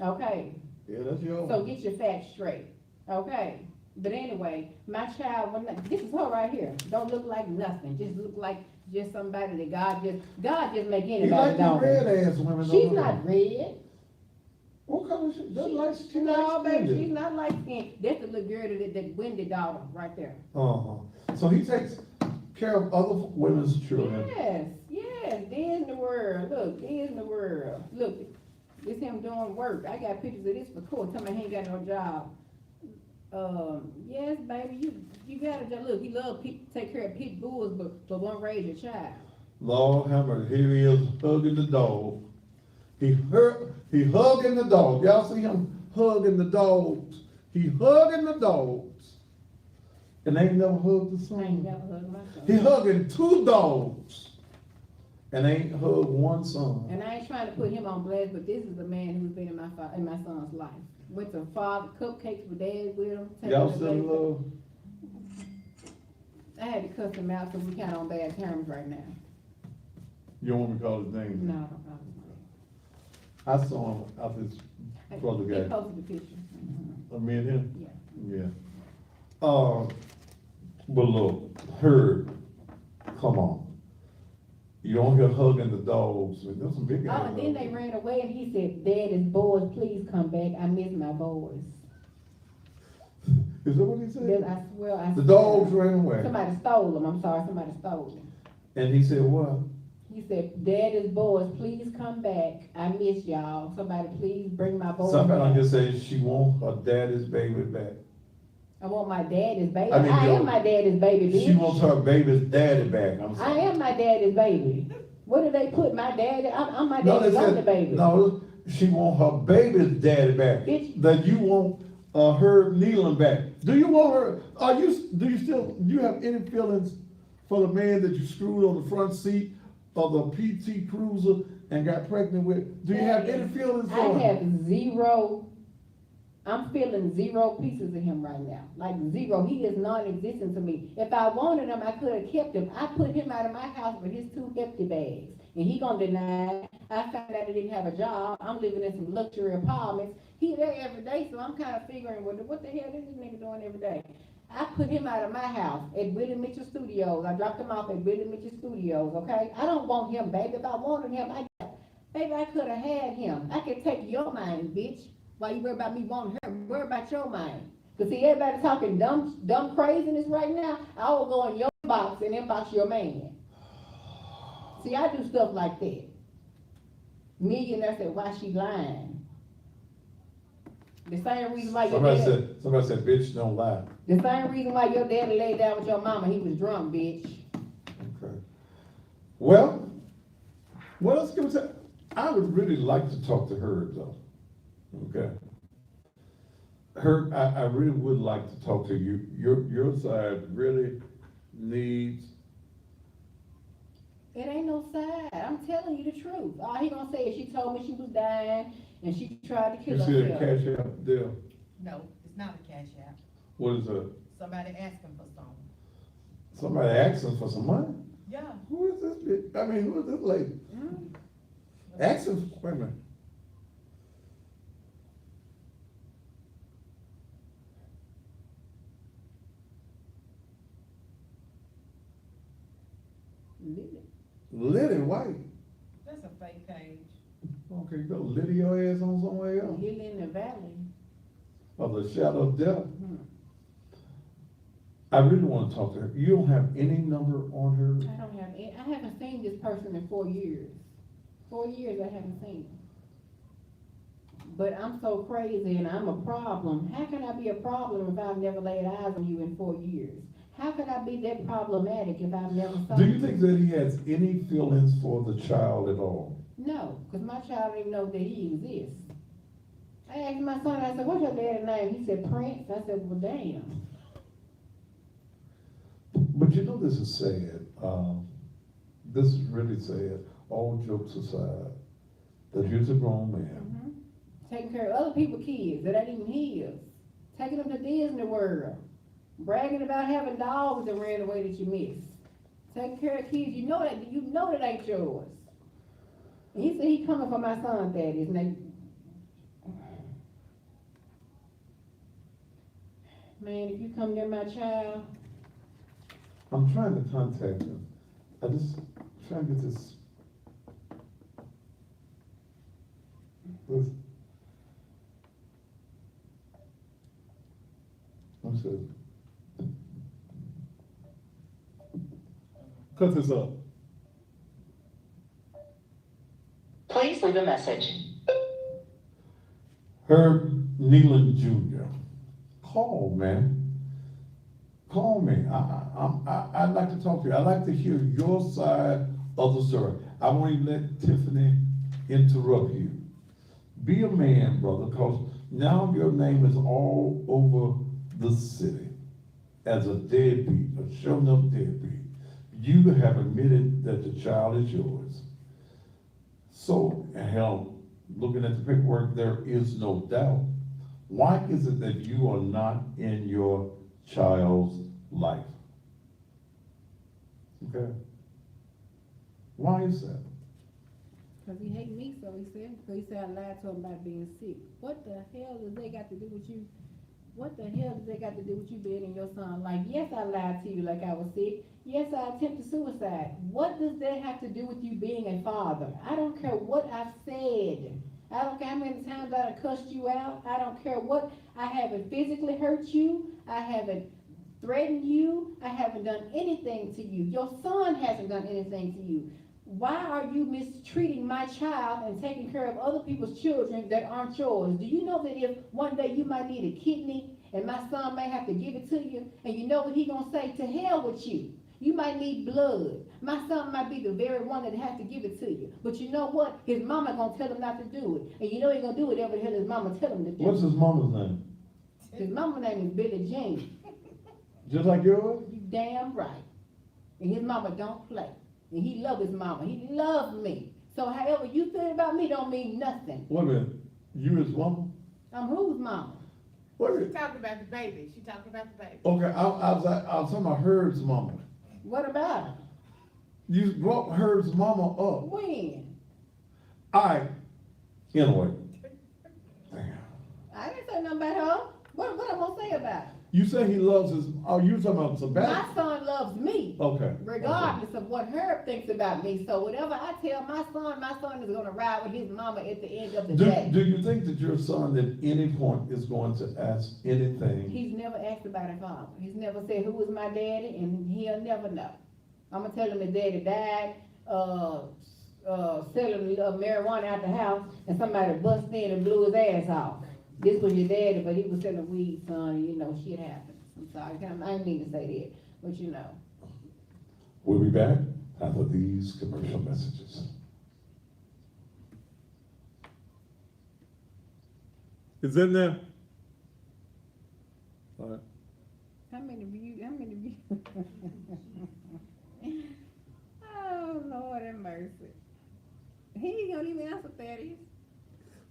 S1: Okay.
S2: Yeah, that's yours.
S1: So get your facts straight. Okay. But anyway, my child, this is her right here. Don't look like nothing. Just look like just somebody that God just make anybody.
S2: You like the
S1: know.
S2: red ass women.
S1: She's not red.
S2: What color is she? That's like she
S1: No, baby,
S2: skinned.
S1: she's not light skinned. That's the little girl that Wendy daughter right there.
S2: So he takes care of other women's children.
S1: Yes, Disney World. Look, Disney World. Look, this him doing work. I got pictures of this for court. Tell me he ain't got no job. Yes, baby, you gotta just look. He love take care of pit bulls, but won't raise your child.
S2: Lord have mercy. Here he is hugging the dog. He hugging the dog. Y'all see him hugging the dogs. He hugging the dogs. And they ain't never hugged the
S1: I ain't
S2: son.
S1: never hugged my son.
S2: He hugging 2 dogs. and ain't hugged one son.
S1: And I ain't trying to put him on blast, but this is the man who's been in my son's life. Went to father, cupcakes with dad with him. taking
S2: Y'all
S1: the
S2: still in
S1: baby.
S2: love?
S1: I had to cuss him out, so we kinda on bad terms right now.
S2: You don't want me to call his name?
S1: No, no,
S2: I saw him out this
S1: no.
S2: brother
S1: He
S2: guy.
S1: posted the picture.
S2: Of me and him?
S1: Yeah.
S2: Yeah. But look, Herb, come on. You on here hugging the dogs, and there's some big guys.
S1: Oh, and then they ran away and he said, Dad, it's boys, please come back. I miss my boys.
S2: Is that what he
S1: Then
S2: said?
S1: I swear,
S2: The dogs ran away.
S1: Somebody stole them, I'm sorry, somebody stole them.
S2: And he said, what?
S1: He said, Daddy's boys, please come back. I miss y'all. Somebody please bring my boys
S2: Somebody
S1: back.
S2: just said she want her daddy's baby back.
S1: I want my daddy's baby.
S2: I mean,
S1: I
S2: yo,
S1: am my daddy's baby, bitch.
S2: She wants her baby's daddy back, I'm
S1: I
S2: sorry.
S1: am my daddy's baby. What did they put my daddy? I'm my
S2: No, they
S1: daddy's only
S2: said,
S1: baby.
S2: no, she want her baby's daddy back.
S1: Bitch.
S2: That you want her kneeling back. Do you want her, do you have any feelings for the man that you screwed on the front seat of the PT Cruiser and got pregnant with? Do you have any feelings for
S1: I
S2: him?
S1: have zero. I'm feeling zero pieces of him right now. Like zero. He is non-existent to me. If I wanted him, I could have kept him. I put him out of my house with his 2 hefty bags. And he gonna deny it. I found out he didn't have a job. I'm living in some luxury apartments. He there every day, so I'm kind of figuring, what the hell is this nigga doing every day? I put him out of my house at Willie Mitchell Studios. I dropped him off at Willie Mitchell Studios, okay? I don't want him, baby. If I wanted him, baby, I could have had him. I could take your mind, bitch. Why you worry about me wanting her? Worry about your mind. Cause see, everybody talking dumb craziness right now. I will go in your box and inbox your man. See, I do stuff like that. Millionaire said, why she lying? The same reason why your dad,
S2: Somebody said, bitch, don't lie.
S1: the same reason why your daddy laid down with your mama, he was drunk, bitch.
S2: Okay. Well, what else can we say? I would really like to talk to Herb though. Okay. Herb, I really would like to talk to you. Your side really needs.
S1: It ain't no side. I'm telling you the truth. All he gonna say is she told me she was dying and she tried to
S2: You
S1: kill
S2: see the
S1: herself.
S2: cash out there?
S3: No, it's not a cash app.
S2: What is that?
S3: Somebody asking for something.
S2: Somebody asking for some money?
S3: Yeah.
S2: Who is this bitch? I mean, who is this lady?
S1: Mm.
S2: Asking, wait a minute. Liddy White.
S3: That's a fake page.
S2: Okay, you go Liddy your ass on somewhere else.
S1: Hill in the valley.
S2: Of the shadow of death.
S1: Mhm.
S2: I really want to talk to her. You don't have any number on her?
S1: I don't have, I haven't seen this person in 4 years. 4 years I haven't seen him. But I'm so crazy and I'm a problem. How can I be a problem if I've never laid eyes on you in 4 years? How can I be that problematic if I've never saw
S2: Do you
S1: you?
S2: think that he has any feelings for the child at all?
S1: No, because my child didn't even know that he exists. I asked my son, I said, what's your dad's name? He said, Prince. I said, well, damn.
S2: But you know this is sad. This is really sad. All jokes aside, that here's a grown man.
S1: Taking care of other people's kids that ain't even his. Taking them to Disney World. Bragging about having dogs that ran away that you missed. Taking care of kids, you know that ain't yours. And he said he coming for my son, Daddy. His name. Man, if you come near my child,
S2: I'm trying to contact him. I just trying to get this. I'm sorry. Cut this up.
S7: Please leave a message.
S2: Herb Nealon Jr. Call, man. Call me. I'd like to talk to you. I'd like to hear your side of the story. I won't even let Tiffany interrupt you. Be a man, brother, because now your name is all over the city as a deadbeat, a shown up deadbeat. You have admitted that the child is yours. So, hell, looking at the paperwork, there is no doubt. Why is it that you are not in your child's life? Okay. Why is that?
S5: Cause he hate me, so he said I lied to him about being sick. What the hell does they got to do with you? What the hell does they got to do with you being in your son's life? Yes, I lied to you like I was sick. Yes, I attempted suicide. What does that have to do with you being a father? I don't care what I've said. I don't care how many times I have cussed you out. I don't care what, I haven't physically hurt you. I haven't threatened you. I haven't done anything to you. Your son hasn't done anything to you. Why are you mistreating my child and taking care of other people's children that aren't yours? Do you know that if one day you might need a kidney and my son may have to give it to you, and you know what he gonna say? To hell with you. You might need blood. My son might be the very one that has to give it to you. But you know what? His mama gonna tell him not to do it. And you know he gonna do whatever the hell his mama tell him to do.
S2: What's his mama's name?
S5: His mama's name is Billie Jean.
S2: Just like yours?
S5: You damn right. And his mama don't play. And he love his mama. He loves me. So however you feel about me don't mean nothing.
S2: Wait a minute. You his mama?
S5: I'm whose mama?
S2: Wait a
S3: She
S2: minute.
S3: talking about the baby, she talking about the baby.
S2: Okay, I was talking about Herb's mama.
S5: What about her?
S2: You brought Herb's mama up.
S5: When?
S2: Anyway. Damn.
S5: I didn't say nothing about her. What I'm gonna say about her?
S2: You say he loves his, oh, you talking about
S5: My
S2: Sebastian?
S5: son loves me.
S2: Okay.
S5: Regardless of what Herb thinks about me. So whatever I tell my son is gonna ride with his mama at the end of the day.
S2: Do you think that your son at any point is going to ask anything?
S5: He's never asked about his father. He's never said who was my daddy, and he'll never know. I'm gonna tell him his daddy died, selling marijuana out the house, and somebody busted in and blew his ass off. This was your daddy, but he was selling weed, son, you know, shit happens. I'm sorry, I didn't mean to say that, but you know.
S2: We'll be back after these commercial messages.
S6: It's in there? All right.
S5: How many views? Oh, Lord have mercy. He ain't gonna even answer Thaddeus.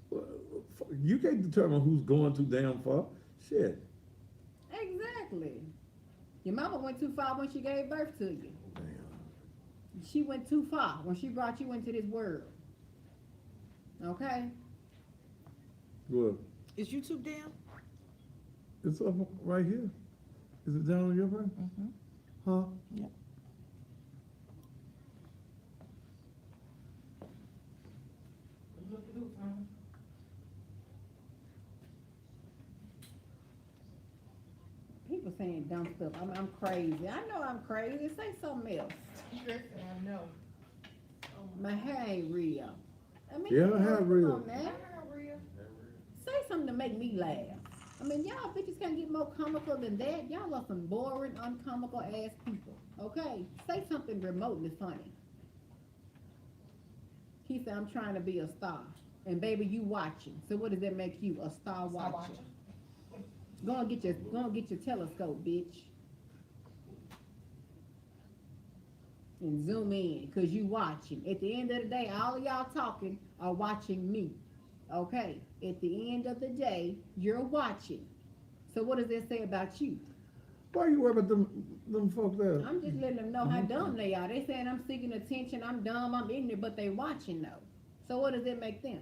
S6: Well, you can't determine who's going too damn far. Shit.
S5: Exactly. Your mama went too far when she gave birth to you. She went too far when she brought you into this world. Okay?
S6: Good.
S3: Is YouTube down?
S6: It's up right here. Is it down on your brain? Huh?
S3: Yep.
S5: People saying dumb stuff. I'm crazy. I know I'm crazy. Say something else.
S3: Listen, I know.
S5: My hair ain't real. I mean,
S6: Yeah, her hair
S5: come
S6: real.
S5: on now. Say something to make me laugh. I mean, y'all bitches can't get more comical than that. Y'all are some boring, uncomical ass people. Okay? Say something remotely funny. He said, I'm trying to be a star. And baby, you watching. So what does that make you? A star watcher. Go and get your telescope, bitch. And zoom in, cause you watching. At the end of the day, all of y'all talking are watching me. Okay? At the end of the day, you're watching. So what does that say about you?
S6: Why are you worried about them folks there?
S5: I'm just letting them know how dumb they are. They saying I'm seeking attention, I'm dumb, I'm ignorant, but they watching though. So what does it make them?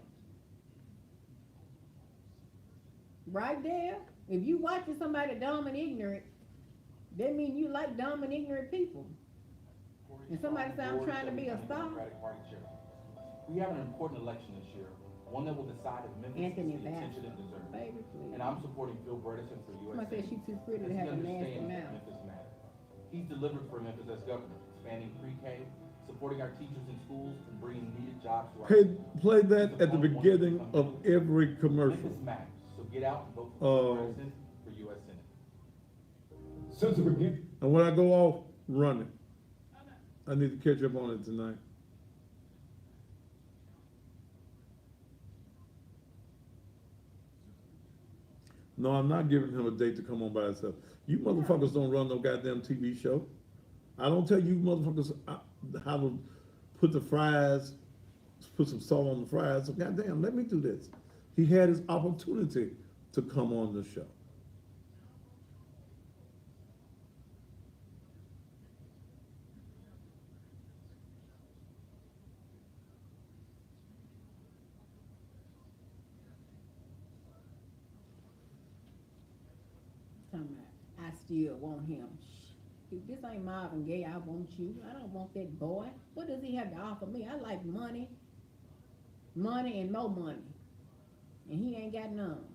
S5: Right there? If you watching somebody dumb and ignorant, that means you like dumb and ignorant people. And somebody say I'm trying to be a star.
S8: We have an important election this year, one that will decide if Memphis
S5: Anthony
S8: gets the attention
S5: Bass.
S8: it deserves.
S5: Baby, please.
S8: And I'm supporting Phil Bredesen for U.S.
S5: Somebody said she too pretty to have a nasty mouth.
S8: Memphis matters. He's delivered for Memphis as governor, expanding pre-K, supporting our teachers in schools, and bringing needed jobs to our community.
S6: Play that at the beginning of every commercial.
S8: Memphis matters, so get out and vote for Phil Bredesen for U.S. Senate.
S2: Since the beginning.
S6: And when I go off, run it. I need to catch up on it tonight. No, I'm not giving him a date to come on by himself. You motherfuckers don't run no goddamn TV show. I don't tell you motherfuckers how to put the fries, put some salt on the fries. So goddamn, let me do this. He had his opportunity to come on the show.
S5: I still want him. If this ain't Marvin Gaye, I want you. I don't want that boy. What does he have to offer me? I like money. Money and more money. And he ain't got none.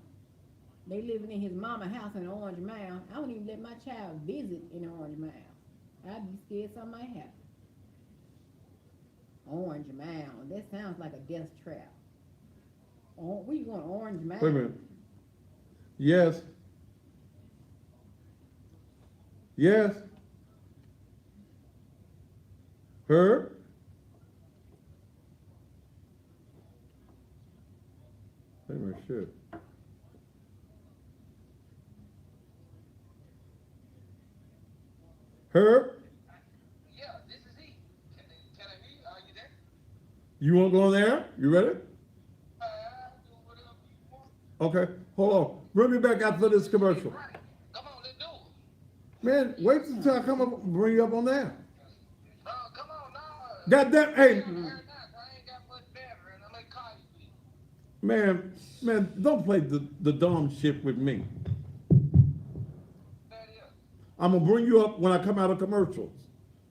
S5: They living in his mama house in Orange Mound. I wouldn't even let my child visit in Orange Mound. I'd be scared something might happen. Orange Mound. That sounds like a death trap. Where you going, Orange Mound?
S6: Wait a minute. Yes. Yes. Her? Wait a minute, shit. Her?
S9: Yeah, this is he. Can I hear you? Are you there?
S6: You want to go in there? You ready?
S9: I'll do whatever you want.
S6: Okay, hold on. Bring me back after this commercial.
S9: Right. Come on, let's do it.
S6: Man, wait until I come up and bring you up on there.
S9: Come on, now.
S6: Goddamn, hey,
S9: I ain't got much better, and I'm gonna call you.
S6: man, don't play the dumb shit with me.
S9: That is.
S6: I'm gonna bring you up when I come out of commercials,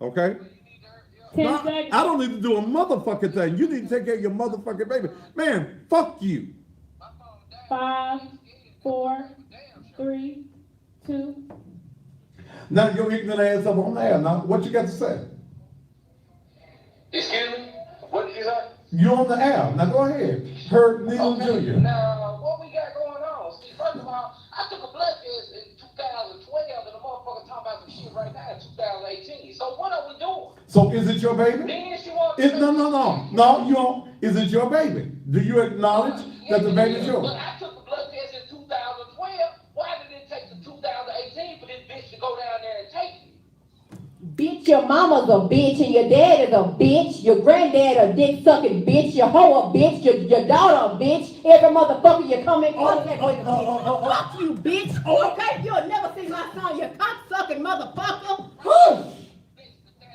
S6: okay?
S9: You need to hurry up.
S6: No, I don't need to do a motherfucking thing. You need to take care of your motherfucking baby. Man, fuck you.
S9: My phone down.
S1: 5, 4, 3, 2.
S2: Now your ignorant ass up on there. Now, what you got to say?
S9: Excuse me? What did you say?
S2: You on the air. Now go ahead. Herb Neal Jr.
S9: Now, what we got going on? See, first of all, I took a blood test in 2012, and the motherfucker talking about some shit right now in 2018. So what are we doing?
S2: So is it your baby?
S9: Then she wants
S2: No, you don't. Is it your baby? Do you acknowledge that the baby's yours?
S9: But I took the blood test in 2012. Why did it take to 2018 for this bitch to go down there and take it?
S1: Bitch, your mama's a bitch and your dad is a bitch. Your granddad a dick sucking bitch. Your hoe a bitch. Your daughter a bitch. Every motherfucker you come in contact with a bitch. Fuck you, bitch. Okay, you'll never see my son, you cock-sucking motherfucker.
S2: Hush!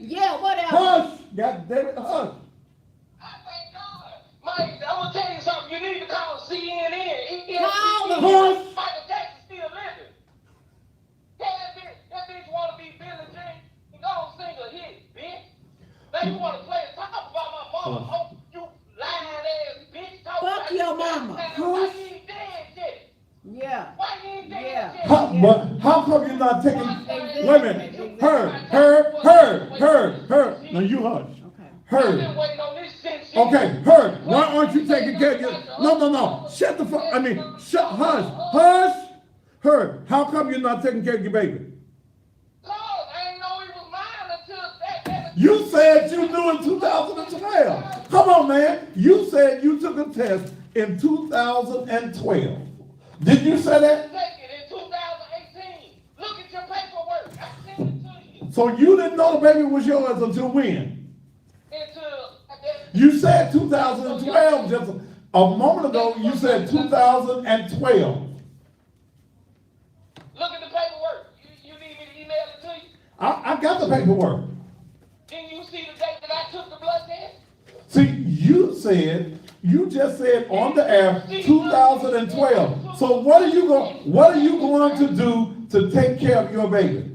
S1: Yeah, whatever.
S2: Hush! God damn it, hush!
S9: I thank God. Mike, I'm gonna tell you something. You need to call CNN.
S1: Call them.
S2: Hush!
S9: Michael Jackson still living. Yeah, that bitch wanna be Billie Jean. He gonna sing a hit, bitch. Now you wanna play a talk about my mama. Oh, you lying ass bitch. Talk
S1: Fuck
S9: about
S1: your
S9: you
S1: mama.
S9: got- Why you ain't dead yet?
S5: Yeah.
S9: Why you ain't dead
S5: Yeah.
S9: yet?
S2: But how come you're not taking?
S5: Exactly.
S2: Wait a minute. Her. Now you hush.
S5: Okay.
S9: I've
S2: Her.
S9: been waiting on this since.
S2: Okay, her. Why aren't you taking care of your? No. Shut the fuck. Hush. Her. How come you're not taking care of your baby?
S9: Cause I ain't know it was mine until that.
S2: You said you knew in 2012. Come on, man. You said you took a test in 2012. Did you say that?
S9: Take it in 2018. Look at your paperwork. I sent it to you.
S2: So you didn't know the baby was yours until when?
S9: Until
S2: You said 2012 just a moment ago. You said 2012.
S9: look at the paperwork. You need me to email it to you?
S2: I got the paperwork.
S9: Didn't you see the date that I took the blood test?
S2: See, you just said on the air 2012. So what are you going to do to take care of your baby?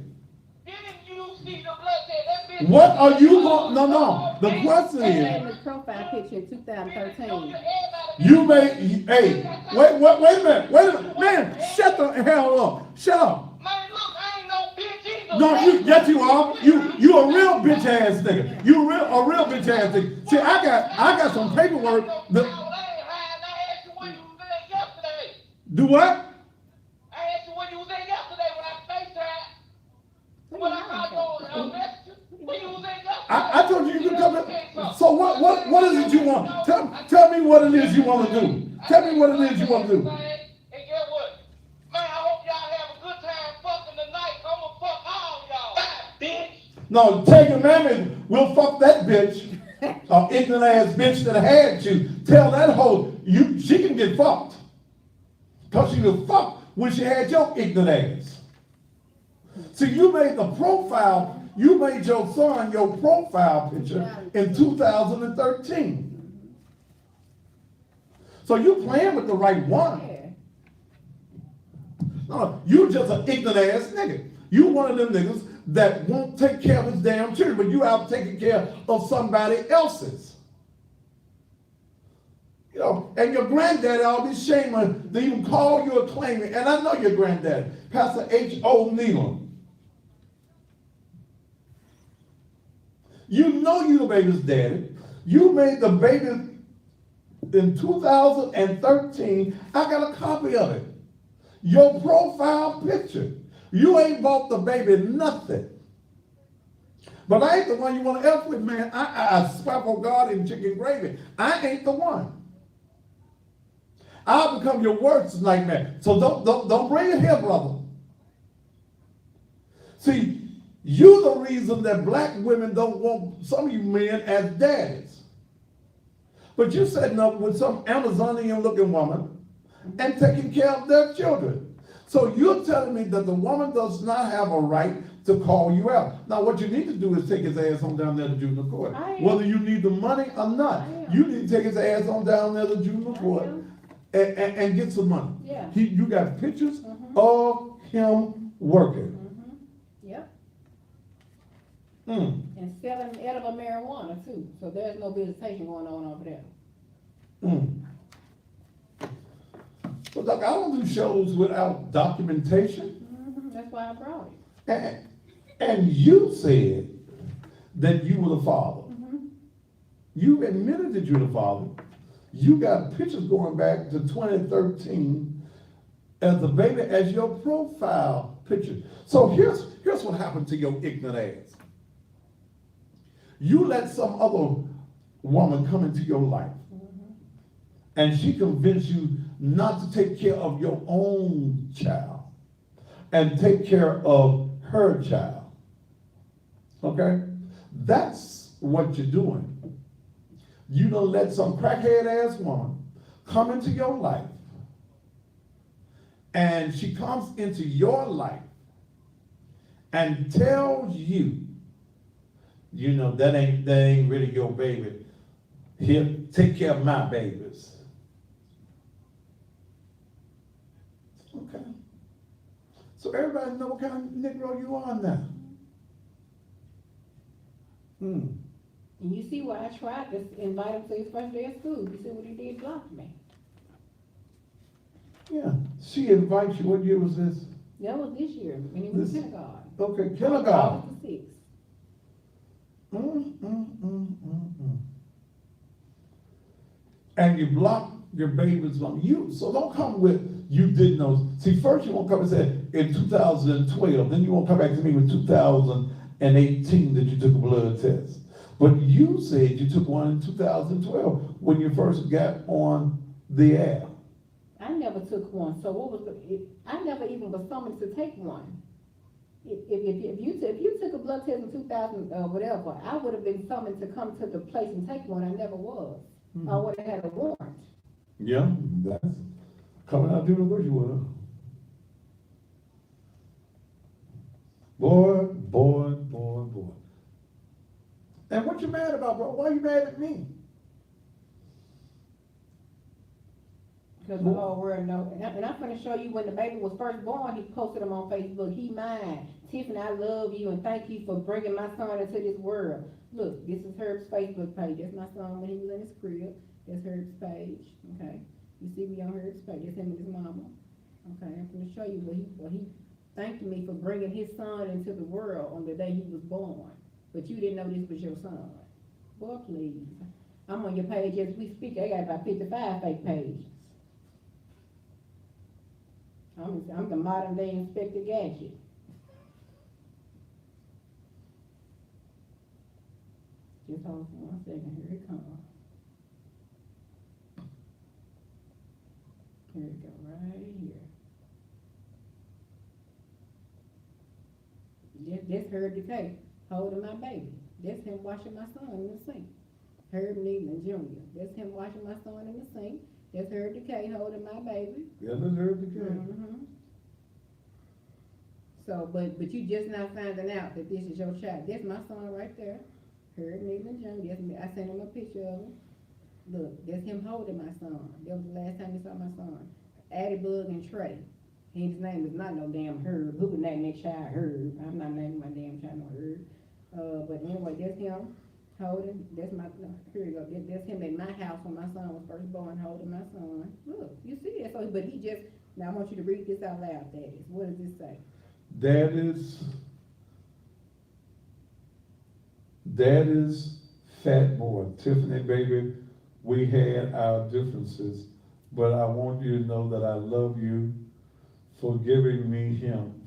S9: Didn't you see the blood test? That bitch.
S2: What are you going? No. The question
S1: He
S2: is,
S1: made his profile picture in 2013.
S2: you may. Hey, wait a minute, man! Shut the hell up! Shut up!
S9: Man, look, I ain't no bitch either.
S2: No, yes you are. You a real bitch ass nigga. You a real bitch ass nigga. See, I got some paperwork. Do what?
S9: I asked you when you was in yesterday when I FaceTime. When I called you on Messenger. When you was in yesterday.
S2: I told you you could come in. So what is it you want? Tell me what it is you want to do. Tell me what it is you want to do.
S9: And guess what? Man, I hope y'all have a good time fucking tonight. I'm gonna fuck all y'all. Bitch.
S2: No, tell your mammy, we'll fuck that bitch, ignorant ass bitch that had you. Tell that hoe, she can get fucked. Cause she was fucked when she had your ignorant ass. See, you made the profile, you made your son your profile picture in 2013. So you playing with the right one.
S5: Yeah.
S2: No, you just an ignorant ass nigga. You one of them niggas that won't take care of his damn children, but you out taking care of somebody else's. You know, and your granddaddy always shame to even call you a claimant. And I know your granddaddy, Pastor H.O. Nealon. You know you the baby's daddy. You made the baby in 2013. I got a copy of it. Your profile picture. You ain't bought the baby nothing. But I ain't the one you want to F with, man. I swear for God in chicken gravy. I ain't the one. I'll become your worst nightmare. So don't bring it here, brother. See, you're the reason that black women don't want some of you men as daddies. But you're setting up with some Amazonian looking woman and taking care of their children. So you're telling me that the woman does not have a right to call you out. Now what you need to do is take his ass on down there to juvenile court. Whether you need the money or not, you need to take his ass on down there to juvenile court and get some money.
S5: Yeah.
S2: You got pictures of him working.
S5: Yep.
S2: Mm.
S5: And selling edible marijuana too. So there's no visitation going on over there.
S2: Mm. But look, I don't do shows without documentation.
S5: That's why I brought it.
S2: And you said that you were the father. You admitted that you're the father. You got pictures going back to 2013 as the baby as your profile picture. So here's what happened to your ignorant ass. You let some other woman come into your life, and she convinced you not to take care of your own child and take care of her child. Okay? That's what you're doing. You don't let some crackhead ass woman come into your life, and she comes into your life and tells you, you know, that ain't really your baby. Here, take care of my babies. Okay. So everybody know what kind of Negro you are now.
S5: And you see why I tried to invite him to his first day of school. You see what he did? Blocked me.
S2: Yeah. She invites you. What year was this?
S5: That was this year when he was in kindergarten.
S2: Okay, kindergarten.
S5: August the 6th.
S2: And you block your babies on you. So don't come with you didn't know. See, first you won't come and say in 2012, then you won't come back to me with 2018 that you took a blood test. But you said you took one in 2012 when you first got on the air.
S5: I never took one. So what was I never even was summoned to take one. If you took a blood test in 2000 whatever, I would have been summoned to come to the place and take one. I never was. I would have had a warrant.
S2: Yeah, that's coming out doing what you would. Boy. And what you mad about, bro? Why you mad at me?
S5: Because the whole world know. And I'm going to show you when the baby was first born, he posted him on Facebook. He mine. Tiffany, I love you and thank you for bringing my son into this world. Look, this is Herb's Facebook page. That's my son when he was in his crib. That's Herb's page. Okay. You see me on Herb's page. That's him and his mama. Okay. I'm going to show you what he thanked me for bringing his son into the world on the day he was born. But you didn't know this was your son. Boy, please. I'm on your page as we speak. I got about 55 fake pages. I'm the modern day Inspector Gadget. Just hold on 1 second. Here it comes. Here we go, right here. That's Herb the Cake.
S1: holding my baby. That's him washing my son in the sink. Herb Needham Jr. That's him washing my son in the sink. That's Herb Decay holding my baby.
S6: Yeah, that's Herb Decay.
S1: Mm-hmm. So, but you just not finding out that this is your child. That's my son right there. Herb Needham Jr. That's me. I sent him a picture of him. Look, that's him holding my son. That was the last time you saw my son. Addie Bug and Trey. His name is not no damn Herb. Who would name that child Herb? I'm not naming my damn child no Herb. But anyway, that's him holding. That's my. No, here you go. That's him at my house when my son was first born, holding my son. Look, you see that? So, but he just. Now I want you to read this out loud, Thaddeus. What does this say?
S2: That is Fat Boy. Tiffany, baby, we had our differences, but I want you to know that I love you for giving me him.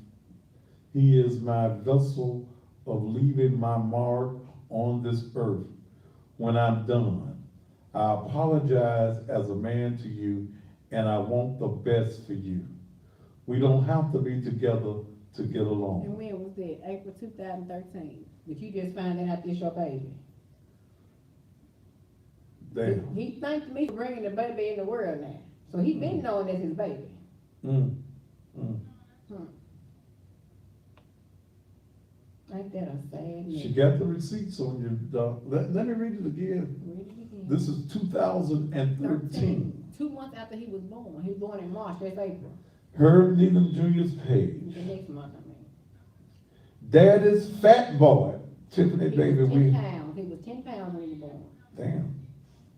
S2: He is my vessel of leaving my mark on this earth. When I'm done, I apologize as a man to you, and I want the best for you. We don't have to be together to get along.
S1: And when was that? April 2013. But you just finding out this your baby.
S2: Damn.
S1: He thanked me for bringing the baby in the world now. So he been knowing that's his baby. Ain't that a sad
S2: She
S1: news?
S2: got the receipts on you, dog. Let me read it again.
S1: Read it again.
S2: This is 2013.
S1: 2 months after he was born. He was born in March, that's April.
S2: Herb Needham Jr.'s page.
S1: The next month, I mean.
S2: Dad is Fat Boy. Tiffany,
S1: He
S2: baby,
S1: was 10
S2: we.
S1: pounds. He was 10 pounds when he was born.
S2: Damn.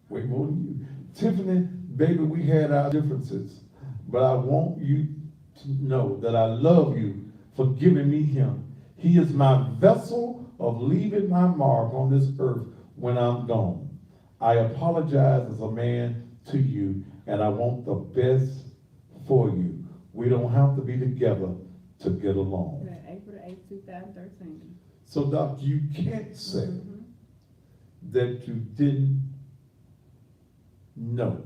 S2: Way more than you. Tiffany, baby, we had our differences. But I want you to know that I love you for giving me him. He is my vessel of leaving my mark on this earth when I'm gone. I apologize as a man to you, and I want the best for you. We don't have to be together to get along.
S1: April 8, 2013.
S2: So, Doc, you can't say that you didn't know.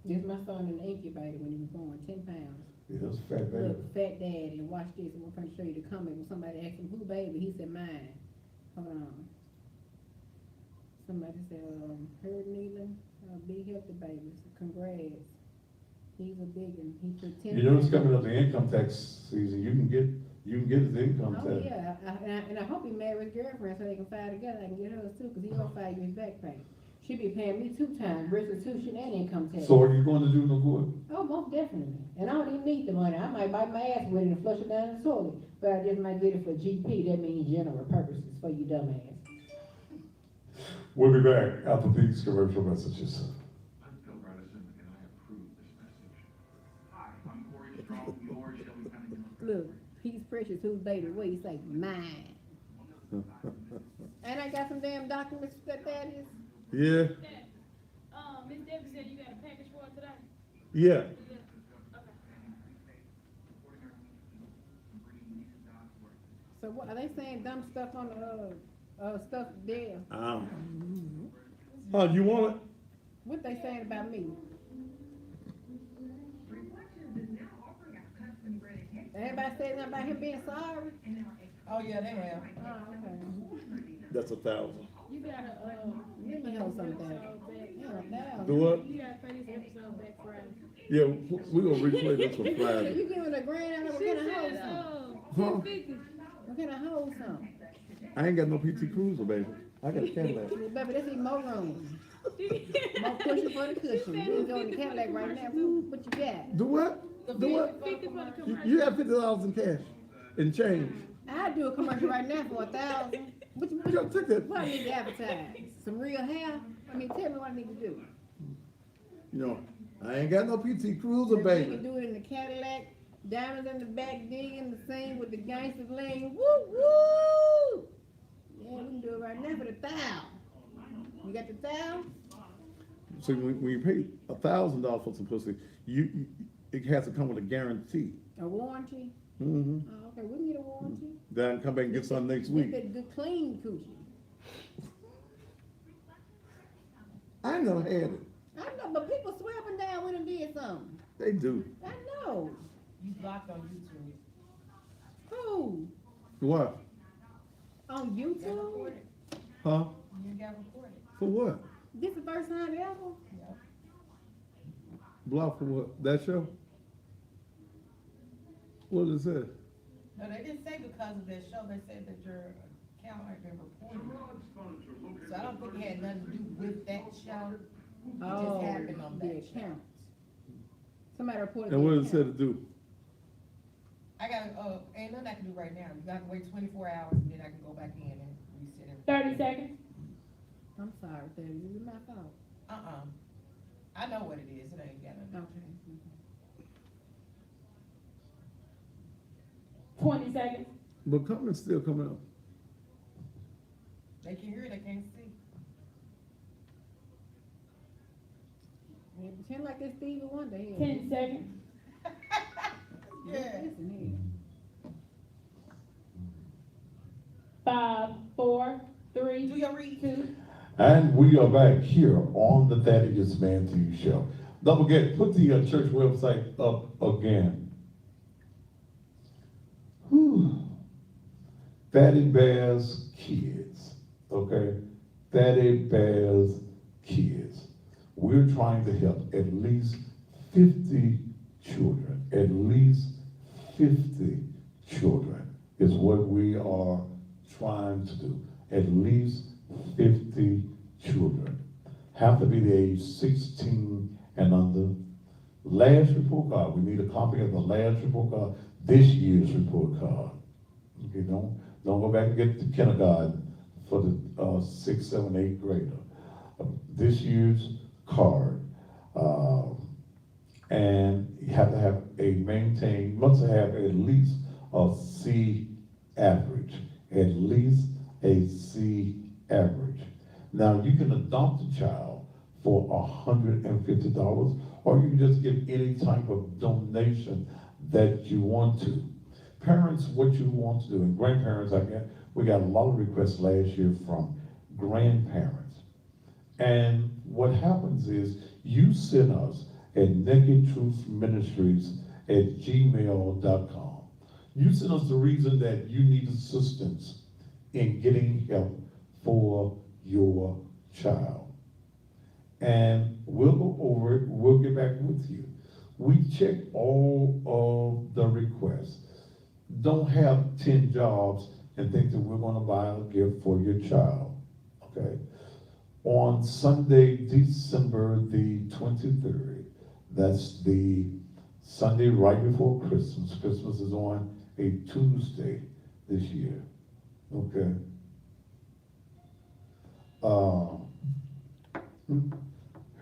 S1: This my son in the incubator when he was born, 10 pounds.
S2: Yes, fat baby.
S1: Look, fat daddy, and watch this, I'm gonna show you the comment when somebody asked him, who baby? He said, mine. Hold on. Somebody said, Herb Nealon, big healthy babies, congrats. He's a big one, he put 10.
S2: You know it's coming up the income tax season, you can get his income
S1: Oh,
S2: tax.
S1: yeah, and I hope he married his girlfriend so they can file together, I can get hers too, cause he gonna file you his back pay. She be paying me 2 times, restitution and income tax.
S2: So are you going to do no good?
S1: Oh, most definitely. And I don't even need the money. I might bite my ass with it and flush it down the toilet. But I just might get it for GP. That means general purposes for you dumbass.
S2: We'll be back after these commercial messages.
S10: I'm Phil Bredesen, and I approve this message. Hi, I'm Corey Strong, your Shelby County.
S1: Look, he's precious. Whose baby? What you say? Mine. And I got some damn documents that is.
S6: Yeah,
S11: Miss Debbie said you got a package for her today?
S6: yeah.
S1: So what, are they saying dumb stuff on the, stuff there?
S6: Oh, you want it?
S1: What they saying about me? Everybody saying something about him being sorry?
S3: Oh, yeah, they have.
S1: Oh, okay.
S6: That's 1,000.
S11: You gotta,
S1: Let me hold something back. Yeah,
S6: Do what?
S11: you gotta pay this episode back Friday.
S6: Yeah, we're gonna replay this on
S1: So
S6: Friday.
S1: you giving a grand out of what kind of hold some?
S6: Huh?
S1: What kind of hold some?
S6: I ain't got no PT Cruiser, baby. I got a Cadillac.
S1: Baby, that's even more room. More cushion for the cushion. You enjoying the Cadillac right now. Woo, what you got?
S6: Do what? Do what?
S11: 50 for the commercial.
S6: You have $50 in cash, in change.
S1: I'd do a commercial right now for 1,000. What
S6: You gotta take that.
S1: what I need to advertise? Some real hair? I mean, tell me what I need to do.
S6: You know, I ain't got no PT Cruiser,
S1: We
S6: baby.
S1: can do it in the Cadillac, diamonds in the back, digging the scene with the gangsters laying. Woo, woo! Yeah, we can do it right now for the 1,000. You got the 1,000?
S6: So when you pay $1,000 for some pussy, it has to come with a guarantee.
S1: A warranty?
S6: Mm-hmm.
S1: Oh, okay, we can get a warranty.
S6: Then come back and get some next
S1: Get
S6: week.
S1: that good clean coochie.
S6: I ain't never had it.
S1: I know, but people swear up and down we done did something.
S6: They do.
S1: I know.
S3: You blocked on YouTube.
S1: Who?
S6: What?
S5: On
S3: Got
S5: YouTube?
S3: recorded.
S6: Huh?
S3: You got recorded.
S6: For what?
S5: This the first time ever?
S3: Yep.
S6: Block for what? That show? What did it say?
S3: No, they didn't say because of that show, they said that your account had been reported. So I don't think it had nothing to do with that show. It
S5: Oh,
S3: just happened on
S5: the
S3: that show.
S5: account. Somebody reported.
S6: And
S5: the
S6: what did it say
S5: account.
S6: to do?
S3: I got, ain't nothing I can do right now. You gotta wait 24 hours and then I can go back in and reset everything.
S11: 30 seconds.
S5: I'm sorry, this is my fault.
S3: I know what it is, it ain't got nothing.
S5: Okay.
S11: 20 seconds.
S6: But comments still coming up.
S3: They can hear, they can't see.
S5: Yeah, pretend like it's Stevie Wonder here.
S11: 10 seconds.
S3: Yeah.
S5: Listen
S11: 5, 4, 3,
S3: Do your read.
S11: 2.
S2: And we are back here on the Thaddeus Matthews Show. Don't forget, put the church website up again. Whew. Thaddy Bears Kids, okay? Thaddy Bears Kids. We're trying to help at least 50 children. At least 50 children is what we are trying to do. At least 50 children. Have to be the age 16 and under. Last report card, we need a copy of the last report card, this year's report card. Okay, don't go back and get the kindergarten for the 6th, 7th, 8th grader. This year's card. And you have to have must have at least a C average. At least a C average. Now, you can adopt a child for $150, or you can just give any type of donation that you want to. Parents, what you want to do, and grandparents, we got a lot of requests last year from grandparents. And what happens is, you send us at nakedtruthministries@gmail.com. You send us the reason that you need assistance in getting help for your child. And we'll go over it, we'll get back with you. We check all of the requests. Don't have 10 jobs and think that we're gonna buy a gift for your child, okay? On Sunday, December the 23rd, that's the Sunday right before Christmas. Christmas is on a Tuesday this year, okay?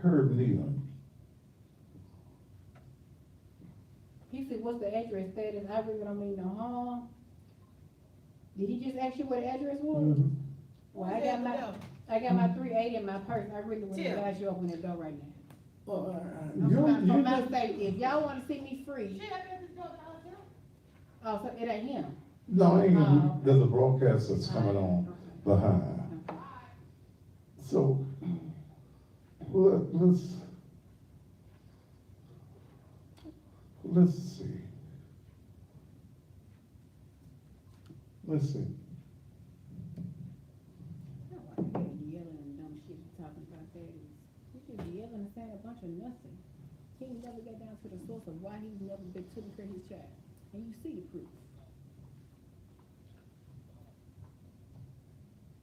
S2: Herb Nealon.
S1: He said, what's the address, Thaddeus? I really don't mean no harm. Did he just ask you what the address was?
S6: Mm-hmm.
S1: Well, I got my 380 in my purse. I really wouldn't advise you open that door right now. For my safety, if y'all wanna see me free. Oh, so it ain't him?
S2: No, ain't gonna
S1: Oh.
S2: there's a broadcast that's coming on behind. So, let's see. Let's see.
S5: I don't like yelling and dumb shit talking about that. He just yelling and saying a bunch of nothing. He ain't never got down to the source of why he's never been taking care of his child. And you see the proof.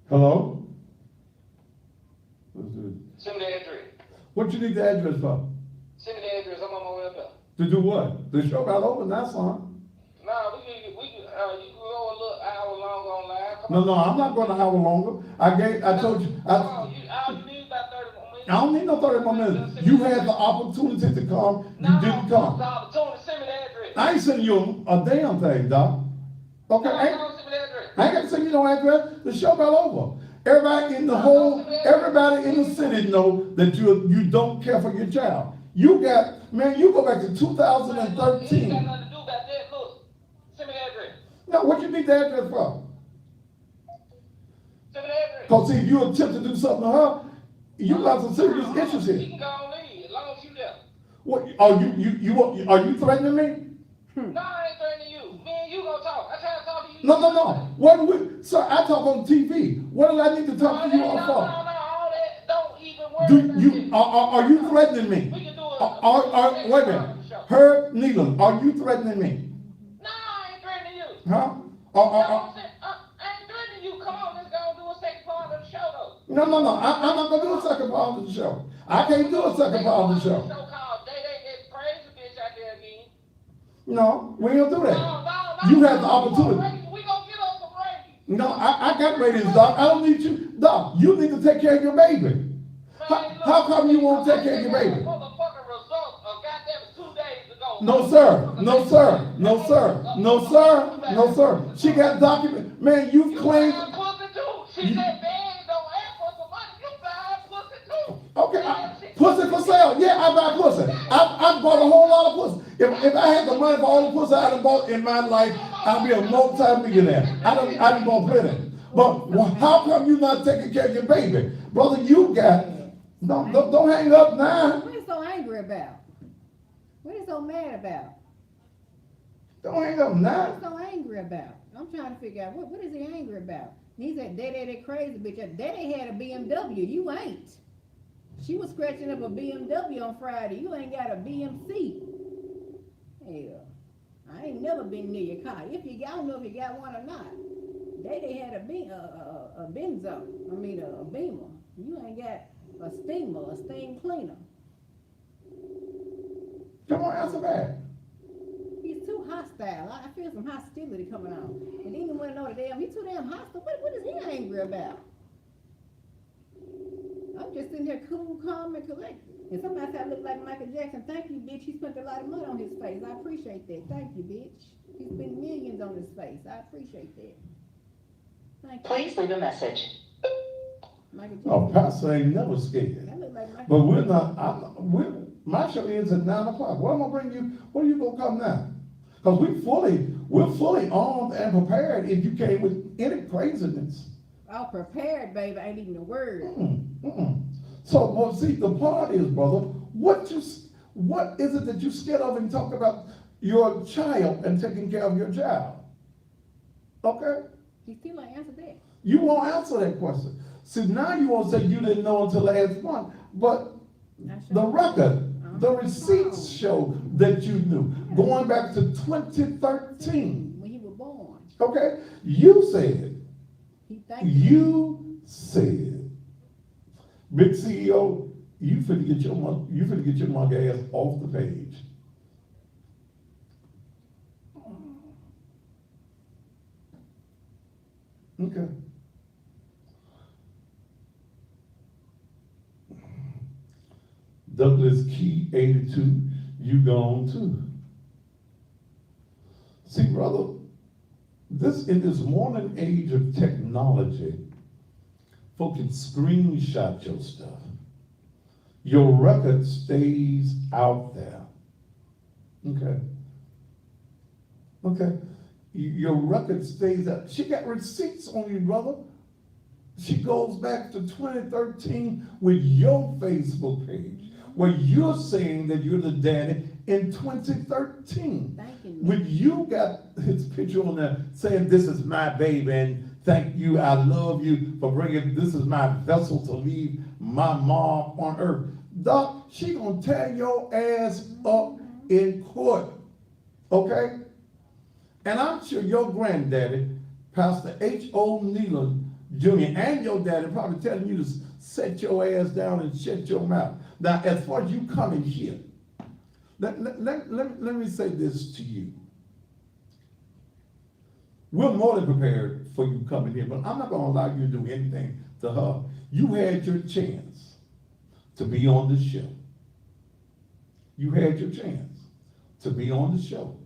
S2: Hello?
S9: Send me the address.
S2: What you need the address for?
S9: Send me the address, I'm on my way up there.
S2: To do what? The show got over, that's all.
S9: Nah, you can go a little hour longer on live. Come
S2: No,
S9: on.
S2: no, I'm not going to hour longer. I told you,
S9: Come on, all you need about 30 more minutes.
S2: I don't need no 30 more minutes. You had the opportunity to come, you
S9: No,
S2: didn't
S9: the
S2: come.
S9: opportunity, send me the address.
S2: I ain't sending you a damn thing, Doc. Okay,
S9: No,
S2: I
S9: send me the address.
S2: ain't got to send you no address. The show got over. Everybody in the city know that you don't care for your child. You go back to 2013.
S9: You ain't got nothing to do about that, look. Send me the address.
S2: Now, what you need the address for?
S9: Send me the address.
S2: Because see, if you attempt to do something to her, you got some serious issues
S9: She
S2: here.
S9: can go on leave, as long as you there.
S2: What, are you threatening me?
S9: No, I ain't threatening you. Me and you gonna talk. I try to talk to you.
S2: No. What do we, sir, I talk on TV. What do I need to talk to you all
S9: No,
S2: for?
S9: all that, don't even worry
S2: Do
S9: about
S2: you,
S9: it.
S2: are you threatening me?
S9: We can do
S2: Wait a minute. Herb Needham, are you threatening me?
S9: No, I ain't threatening you.
S2: Huh?
S9: No, I ain't threatening you. Come on, let's go do a second part of the show, though.
S2: No. I'm not gonna do a second part of the show. I can't do a second part of the show.
S9: So-called that crazy bitch out there again.
S2: No, we ain't gonna do that.
S9: No.
S2: You have the opportunity.
S9: We gonna get us some ratings.
S2: No, I got ratings, Doc. I don't need you. Doc, you need to take care of your baby. How come you won't take care of your baby?
S9: Motherfucking result of goddamn 2 days ago.
S2: No, sir. She got document. Man, you
S9: You
S2: claimed.
S9: buying pussy too. She said, man, don't ask for some money. You buying pussy too.
S2: Okay, pussy for sale. Yeah, I buy pussy. I bought a whole lot of pussy. If I had the money for all the pussy I done bought in my life, I'd be a multi-millionaire. I done bought plenty. But how come you not taking care of your baby? Brother, you got, don't hang up now.
S5: What are you so angry about? What are you so mad about?
S2: Don't hang up
S5: What
S2: now.
S5: are you so angry about? I'm trying to figure out, what is he angry about? He said, Daddy, that crazy bitch. Daddy had a BMW, you ain't. She was scratching up a BMW on Friday. You ain't got a BMC. Hell, I ain't never been near your car. I don't know if you got one or not. Daddy had a Benzo. A Beamer. You ain't got a steamer, a steam cleaner.
S2: Come on, answer back.
S5: He's too hostile. I feel some hostility coming on. And then you want to know he's too damn hostile. What is he angry about? I'm just sitting here cool, calm, and collected. And somebody said I look like Michael Jackson. Thank you, bitch. He spent a lot of money on his face. I appreciate that. Thank you, bitch. He spent millions on his face. I appreciate that. Thank you.
S7: Please leave a message.
S5: Michael
S2: Oh,
S5: Jackson.
S2: Pastor ain't never scared.
S5: I look like Michael
S2: But we're not, my show ends at 9 o'clock. What am I gonna bring you, what are you gonna come now? Because we're fully armed and prepared if you came with any craziness.
S5: Oh, prepared, baby. Ain't even a word.
S2: So, well, see, the part is, brother, what is it that you scared of and talk about your child and taking care of your child? Okay?
S5: He still ain't answered that.
S2: You won't answer that question. See, now you won't say you didn't know until last month, but the record, the receipts show that you knew, going back to 2013.
S5: When he was born.
S2: Okay? You said, big CEO, you finna get your monkey ass off the page. Okay. Douglas Key 82, you gone too. See, brother, in this modern age of technology, folks can screenshot your stuff. Your record stays out there. Okay. Your record stays out. She got receipts on you, brother. She goes back to 2013 with your Facebook page, where you're saying that you're the daddy in 2013. When you got his picture on there saying, this is my baby, and thank you, I love you for bringing, this is my vessel to leave my mom on earth. Doc, she gonna tear your ass up in court, okay? And I'm sure your granddaddy, Pastor H.O. Nealon Jr., and your daddy probably telling you to set your ass down and shut your mouth. Now, as far as you coming here, let me say this to you. We're more than prepared for you coming here, but I'm not going to allow you to do anything to her. You had your chance to be on the show. You had your chance to be on the show.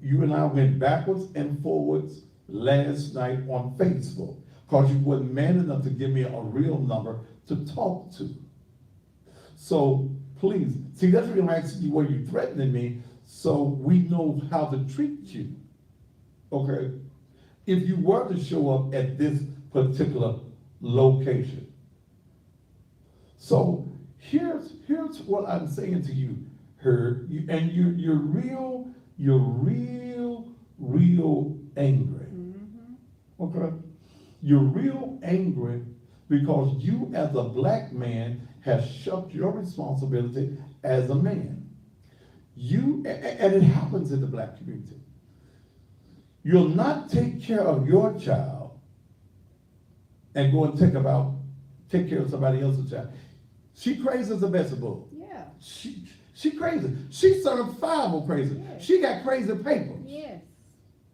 S2: You and I went backwards and forwards last night on Facebook because you weren't man enough to give me a real number to talk to. So please, see, that's what I'm asking you, were you threatening me so we know how to treat you, okay? If you were to show up at this particular location. So here's what I'm saying to you, Herb, and you're real angry. Okay? You're real angry because you as a black man have shoved your responsibility as a man. And it happens in the black community. You'll not take care of your child and go and take care of somebody else's child. She crazy as a vegetable.
S5: Yeah.
S2: She crazy. She certifiable crazy.
S5: Yes.
S2: She got crazy papers.
S5: Yes.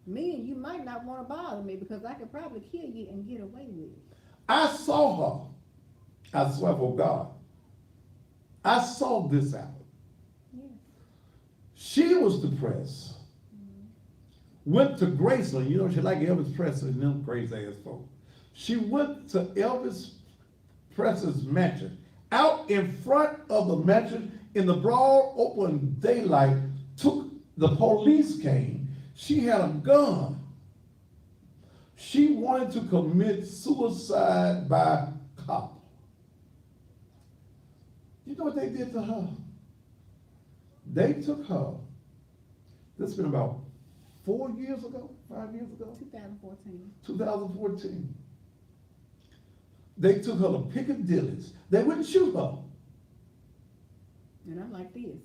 S5: Me and you might not want to bother me because I could probably kill you and get away with it.
S2: I saw her. I swear for God. I saw this happen.
S5: Yes.
S2: She was depressed. Went to Graceland. You know, she like Elvis Presley and them crazy ass folks. She went to Elvis Presley's mansion. Out in front of the mansion, in the broad open daylight, the police came. She had a gun. She wanted to commit suicide by cop. You know what they did to her? They took her. This has been about 4 years ago, 5 years ago?
S5: 2014.
S2: 2014. They took her to Piccadilly's. They wouldn't shoot her.
S5: And I'm like this.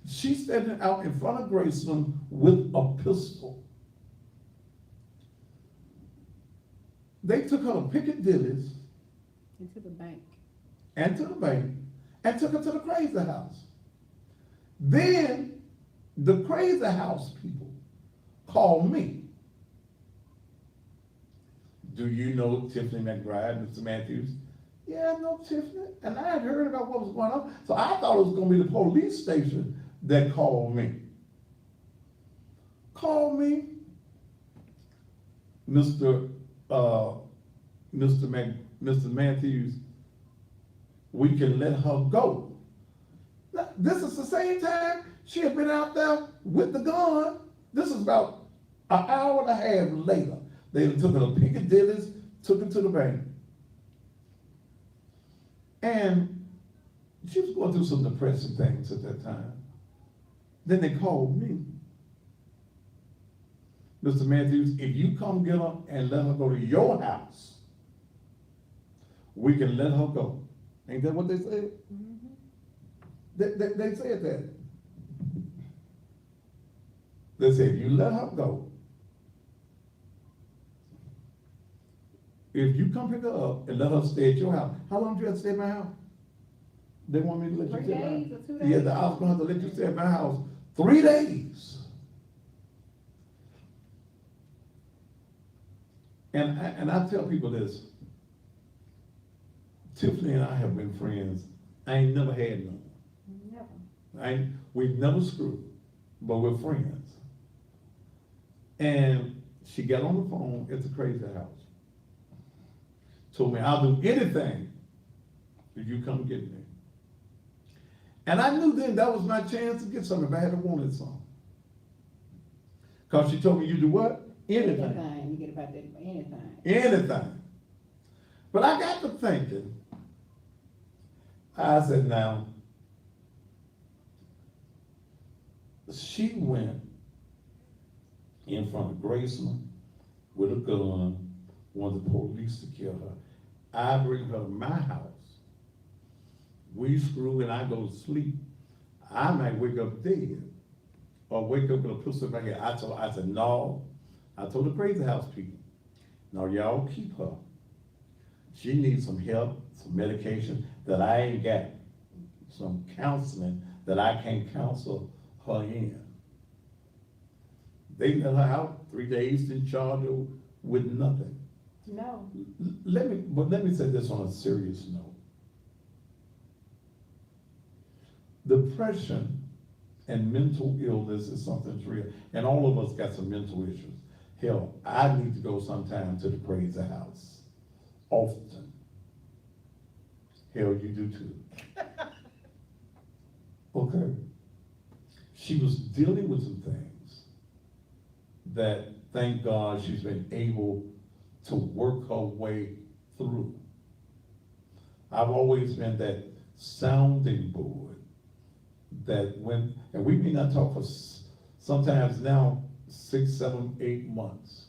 S2: She's standing out in front of Graceland with a pistol. They took her to Piccadilly's
S5: Into the bank.
S2: and to the bank and took her to the crazy house. Then the crazy house people called me. Do you know Tiffany McBride, Mr. Matthews? Yeah, I know Tiffany. And I had heard about what was going on. So I thought it was going to be the police station that called me. Called me, Mr. Matthews, we can let her go. Now, this is the same time she had been out there with the gun. This is about an hour and a half later. They took her to Piccadilly's, took her to the bank. And she was going through some depressing things at that time. Then they called me. Mr. Matthews, if you come get her and let her go to your house, we can let her go. Ain't that what they said? They said that. They said, you let her go. If you come pick her up and let her stay at your house, how long do you have to stay at my house? They want me to let you
S5: 3
S2: stay at my
S5: days
S2: house.
S5: or 2 days?
S2: Yeah, I was going to have to let you stay at my house 3 days. And I tell people this. Tiffany and I have been friends. I ain't never had none.
S5: Never.
S2: We've never screwed, but we're friends. And she got on the phone at the crazy house. Told me, I'll do anything if you come get me. And I knew then that was my chance to get something if I had wanted some. Because she told me, you do what? Anything.
S5: Anything. You get about that. Anything.
S2: Anything. But I got to thinking, I said, now, she went in front of Graceland with a gun, wanted the police to kill her. I bring her to my house. We screw and I go to sleep. I might wake up dead or wake up with a pistol in my head. I said, no. I told the crazy house people, no, y'all keep her. She needs some help, some medication that I ain't got, some counseling that I can't counsel her in. They let her out 3 days, didn't charge her with nothing.
S5: No.
S2: Let me say this on a serious note. Depression and mental illness is something that's real, and all of us got some mental issues. Hell, I need to go sometime to the crazy house, often. Hell, you do too. Okay. She was dealing with some things that, thank God, she's been able to work her way through. I've always been that sounding board that and we may not talk for sometimes now 6, 7, 8 months.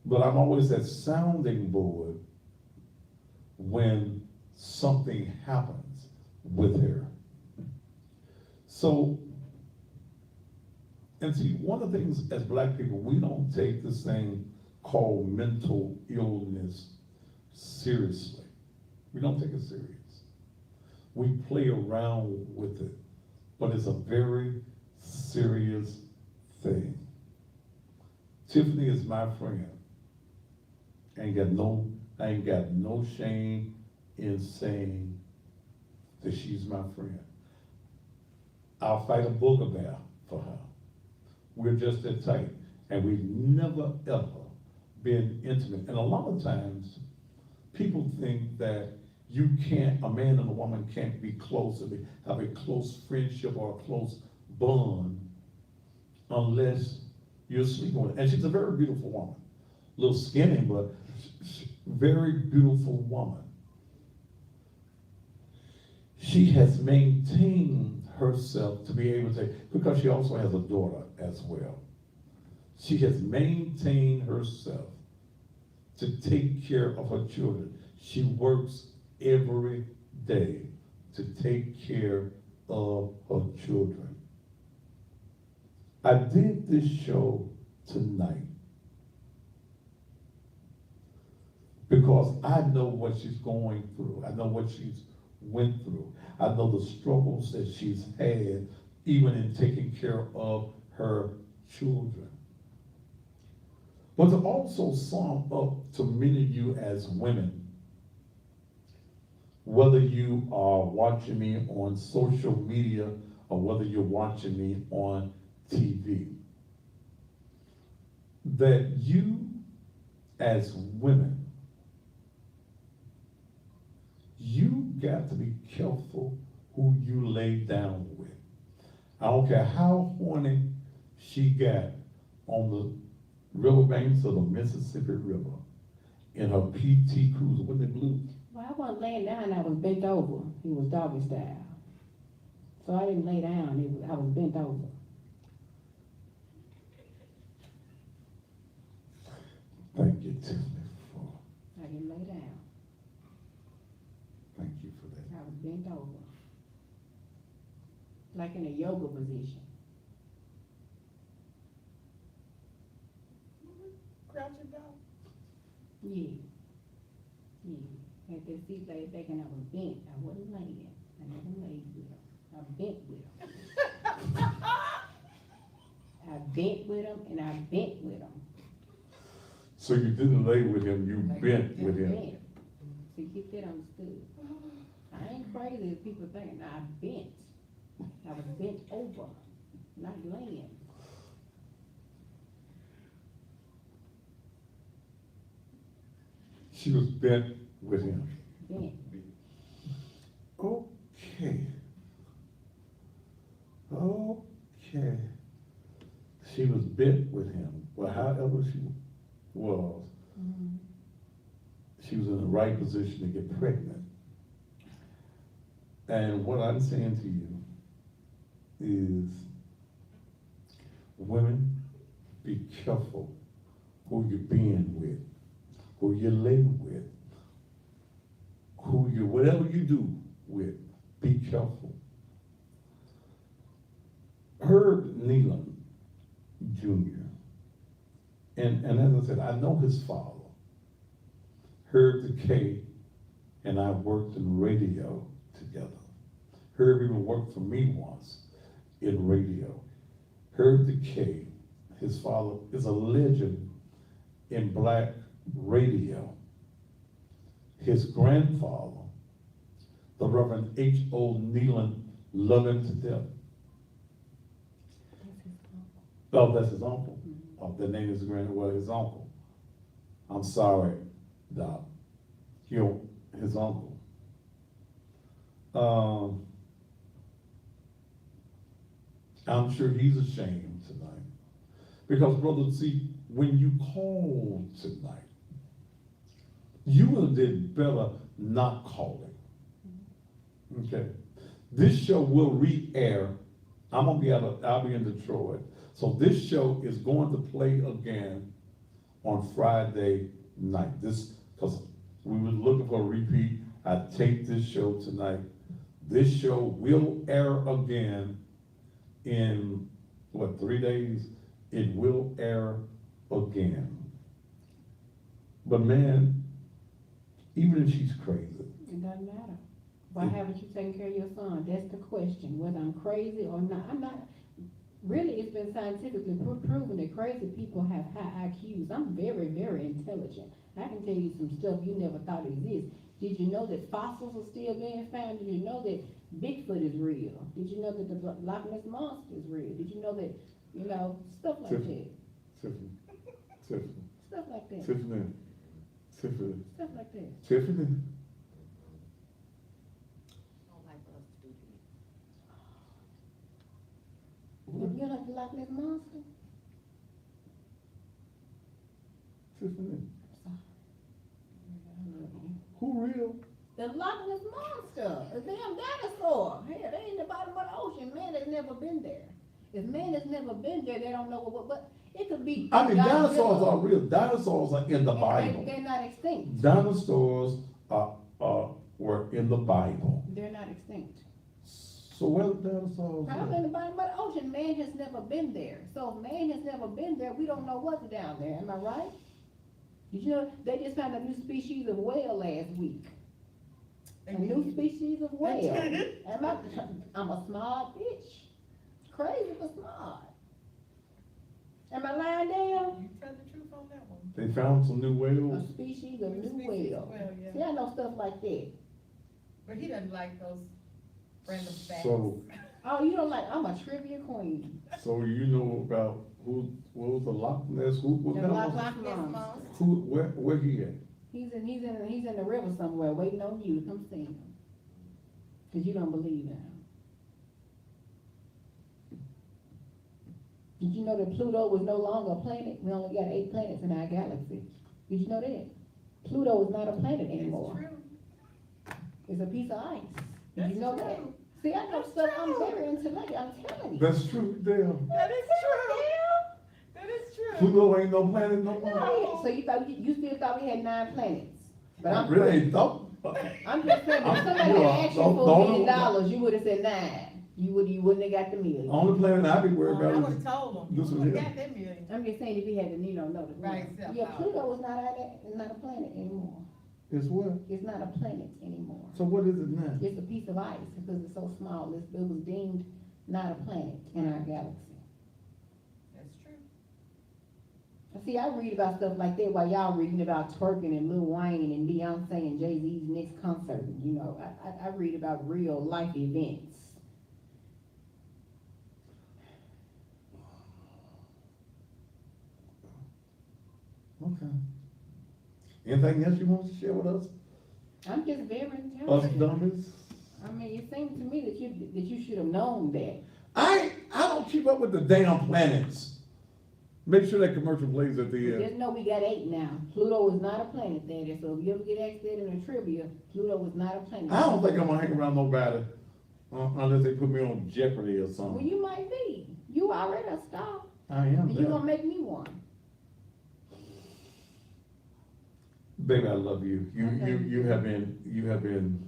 S2: but I'm always that sounding board when something happens with her. So, and see, one of the things as black people, we don't take this thing called mental illness seriously. We don't take it serious. We play around with it, but it's a very serious thing. Tiffany is my friend. I ain't got no shame in saying that she's my friend. I'll fight a booger bear for her. We're just that tight, and we've never ever been intimate. And a lot of times, people think that a man and a woman can't be close, or have a close friendship or a close bond unless you're sleeping with her. And she's a very beautiful woman. A little skinny, but very beautiful woman. She has maintained herself to be able to, because she also has a daughter as well. She has maintained herself to take care of her children. She works every day to take care of her children. I did this show tonight because I know what she's going through. I know what she's went through. I know the struggles that she's had, even in taking care of her children. But to also sum up to many of you as women, whether you are watching me on social media or whether you're watching me on TV, that you as women, you got to be careful who you lay down with. I don't care how horny she got on the riverbanks of the Mississippi River in her PT Cruiser, wasn't it blue?
S1: Well, I wasn't laying down, I was bent over. It was doggy style. So I didn't lay down, I was bent over.
S2: Thank you, Tiffany, for,
S1: I didn't lay down,
S2: thank you for that.
S1: I was bent over. Like in a yoga position.
S3: Crouching down.
S1: Yeah. Yeah. Had their feet laid back and I was bent. I wasn't laying. I never laid with them. I bent with them. I bent with them and I bent with them.
S2: So you didn't lay with him, you bent with him.
S1: Bent. So get that understood. I ain't crazy as people think. I bent. I was bent over, not laying.
S2: She was bent with him.
S1: Bent.
S2: Okay. Okay. She was bent with him. Well, however she was, she was in the right position to get pregnant. And what I'm saying to you is, women, be careful who you're being with, who you're laying with, whatever you do with, be careful. Herb Nealon Jr., and as I said, I know his father. Herb the K and I worked in radio together. Herb even worked for me once in radio. Herb the K, his father, is a legend in black radio. His grandfather, the Reverend H.O. Nealon, loved him to death. Oh, that's his uncle. Oh, the name is his uncle. I'm sorry, Doc. His uncle. I'm sure he's ashamed tonight. Because, brother, see, when you called tonight, you would have did better not calling. Okay? This show will re-air. I'll be in Detroit. So this show is going to play again on Friday night. This, because we were looking for a repeat. I taped this show tonight. This show will air again in, 3 days? It will air again. But man, even if she's crazy,
S1: It doesn't matter. Why haven't you taken care of your son? That's the question, whether I'm crazy or not. I'm not, really, it's been scientifically proven that crazy people have high IQs. I'm very, very intelligent. I can tell you some stuff you never thought existed. Did you know that fossils are still being found? Did you know that Bigfoot is real? Did you know that the Loch Ness Monster is real? Did you know that, stuff like that?
S2: Tiffany,
S1: Stuff like that.
S2: Tiffany,
S1: Stuff like that.
S2: Tiffany.
S1: You like the Loch Ness Monster?
S2: Tiffany,
S1: I love you.
S2: who real?
S1: The Loch Ness Monster, a damn dinosaur. Hell, they in the bottom of the ocean. Man has never been there. If man has never been there, they don't know what it could be.
S2: I mean, dinosaurs
S1: Godzilla.
S2: are real. Dinosaurs are in the
S1: And
S2: Bible.
S1: They're not extinct.
S2: Dinosaurs were in the Bible.
S1: They're not extinct.
S2: So where the dinosaurs?
S1: Probably in the bottom of the ocean. Man has never been there. So if man has never been there, we don't know what's down there. Am I right? Did you know they just found a new species of whale last week? A new species of whale. I'm a smart bitch. Crazy but smart. Am I lying down?
S3: You tell the truth on that one.
S2: They found some new
S1: A
S2: whales.
S1: species of new
S3: Species
S1: whale.
S3: of whale, yeah.
S1: See, I know stuff like that.
S3: But he doesn't like those random facts.
S2: So,
S1: Oh, you don't like, I'm a trivia queen.
S2: so you know about what was the Loch Ness? What
S1: The
S2: kind
S1: Loch
S2: of,
S1: Ness
S3: Yes,
S1: Monster.
S3: Mom.
S2: where he at?
S1: He's in the river somewhere waiting on you to come see him. Cause you don't believe in him. Did you know that Pluto was no longer a planet? We only got 8 planets in our galaxy. Did you know that? Pluto is not a planet anymore.
S3: It's true.
S1: It's a piece of ice. Did
S3: That's
S1: you know that?
S3: true.
S1: See, I know stuff, I'm very intellectual, I'm telling you.
S2: That's true, damn.
S3: That is true. That is true.
S2: Pluto ain't no planet no more.
S1: Oh, yeah. So you still thought we had 9 planets? But
S2: I
S1: I'm
S2: really ain't thought.
S1: I'm just saying, if somebody
S2: You
S1: had
S2: are-
S1: asked you
S2: don't-
S1: for
S2: don't-
S1: $1 million, you would've said 9. You wouldn't have got the million.
S2: Only planet I be worried
S3: I
S2: about
S3: would've
S2: is
S3: told him.
S2: this
S3: You
S2: one
S3: would've
S2: here.
S3: got that million.
S1: I'm just saying if he had to, know the.
S3: Right, self
S1: Yeah,
S3: out.
S1: Pluto is not a planet anymore.
S2: Is what?
S1: It's not a planet anymore.
S2: So what is it now?
S1: It's a piece of ice because it's so small. It was deemed not a planet in our galaxy.
S3: That's true.
S1: See, I read about stuff like that while y'all reading about twerking and Lil Wayne and Beyonce and Jay-Z's next concert. I read about real life events.
S2: Okay. Anything else you want to share with us?
S1: I'm just very
S2: Us
S1: intelligent.
S2: dummies?
S1: I mean, it seems to me that you should have known that.
S2: I don't keep up with the damn planets. Make sure that commercial plays at the end.
S1: Just know we got 8 now. Pluto is not a planet, Daddy. So if you ever get asked that in a trivia, Pluto is not a planet.
S2: I don't think I'm gonna hang around nobody unless they put me on Jeopardy or
S1: Well,
S2: something.
S1: you might be. You already a star.
S2: I am.
S1: And you
S2: that.
S1: gonna make me one.
S2: Baby, I love you. You have been.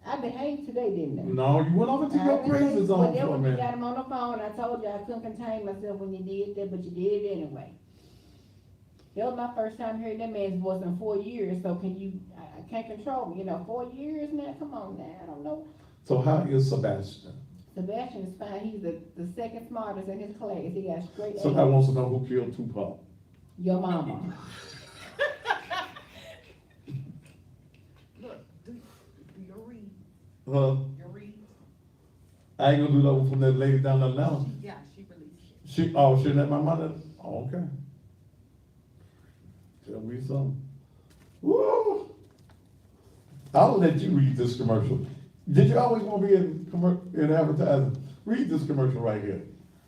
S1: I behaved today, didn't I?
S2: No, you went over to your crazy zone
S1: Whenever
S2: for a
S1: we got
S2: minute.
S1: him on the phone, I told you I couldn't contain myself when you did that, but you did it anyway. That was my first time hearing that man's voice in 4 years, so I can't control me, 4 years now, come on now, I don't know.
S2: So how is Sebastian?
S1: Sebastian is fine, he's the second smartest in his class, he got straight A's.
S2: Somebody wants to know who killed Tupac.
S1: Your mama.
S3: Look, do your read.
S2: Huh?
S3: Your read.
S2: I ain't gonna do that one from that lady down the lounge.
S3: Yeah, she released it.
S2: She let my mother, oh, okay. Tell me something. Woo! I'll let you read this commercial. Did you always want to be in advertising? Read this commercial right here.